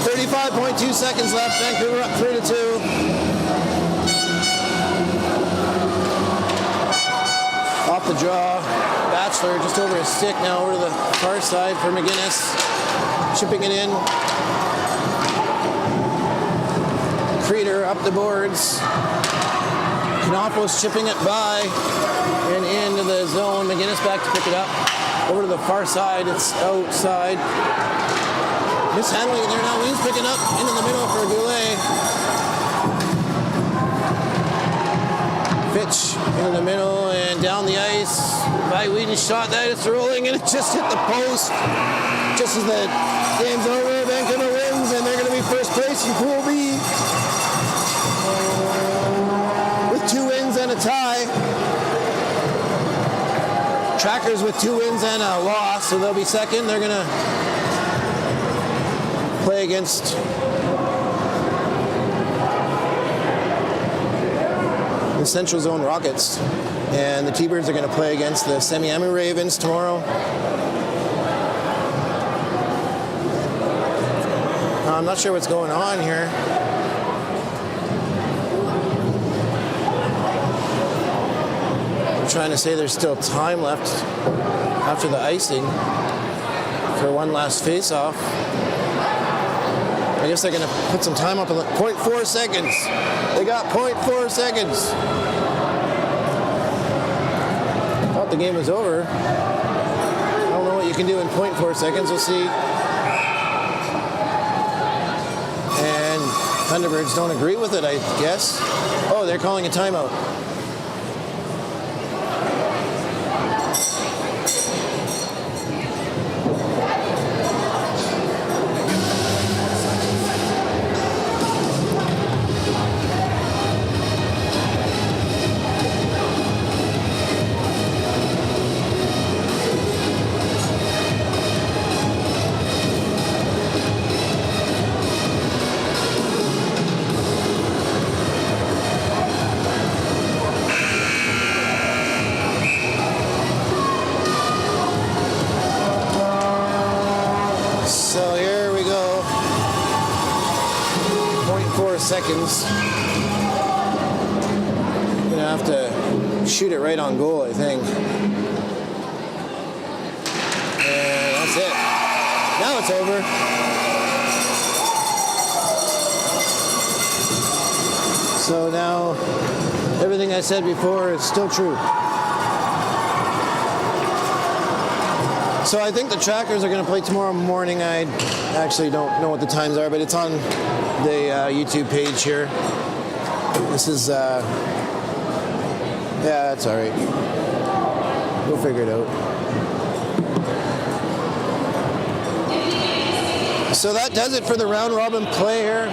35.2 seconds left. Vancouver up 3-2. Off the draw. Batchelor just over his stick now over to the far side for McGinnis. Chipping it in. Creeder up the boards. Knopflos chipping it by and into the zone. McGinnis back to pick it up. Over to the far side. It's outside. Mishandling it there now. Weems picking up into the middle for Goulet. Fitch into the middle and down the ice. By Whedon shot that. It's rolling and it just hit the post. Just as the game's over, Vancouver wins and they're going to be first place in Pool B. With 2 wins and a tie. Trackers with 2 wins and a loss, so they'll be second. They're going to play against the Central Zone Rockets. And the T-Birds are going to play against the Semiami Ravens tomorrow. I'm not sure what's going on here. I'm trying to say there's still time left after the icing for one last face-off. I guess they're going to put some time up in 0.4 seconds. They got 0.4 seconds. Thought the game was over. I don't know what you can do in 0.4 seconds. We'll see. And Thunderbirds don't agree with it, I guess. Oh, they're calling a timeout. seconds. I'm gonna have to shoot it right on goal, I think. And that's it. Now it's over. So now everything I said before is still true. So I think the Trackers are going to play tomorrow morning. I actually don't know what the times are, but it's on the YouTube page here. This is, yeah, that's all right. We'll figure it out. So that does it for the round robin play here.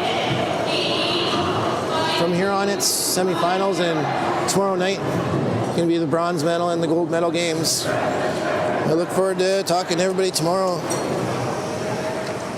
From here on, it's semifinals, and tomorrow night going to be the bronze medal and the gold medal games. I look forward to talking to everybody tomorrow.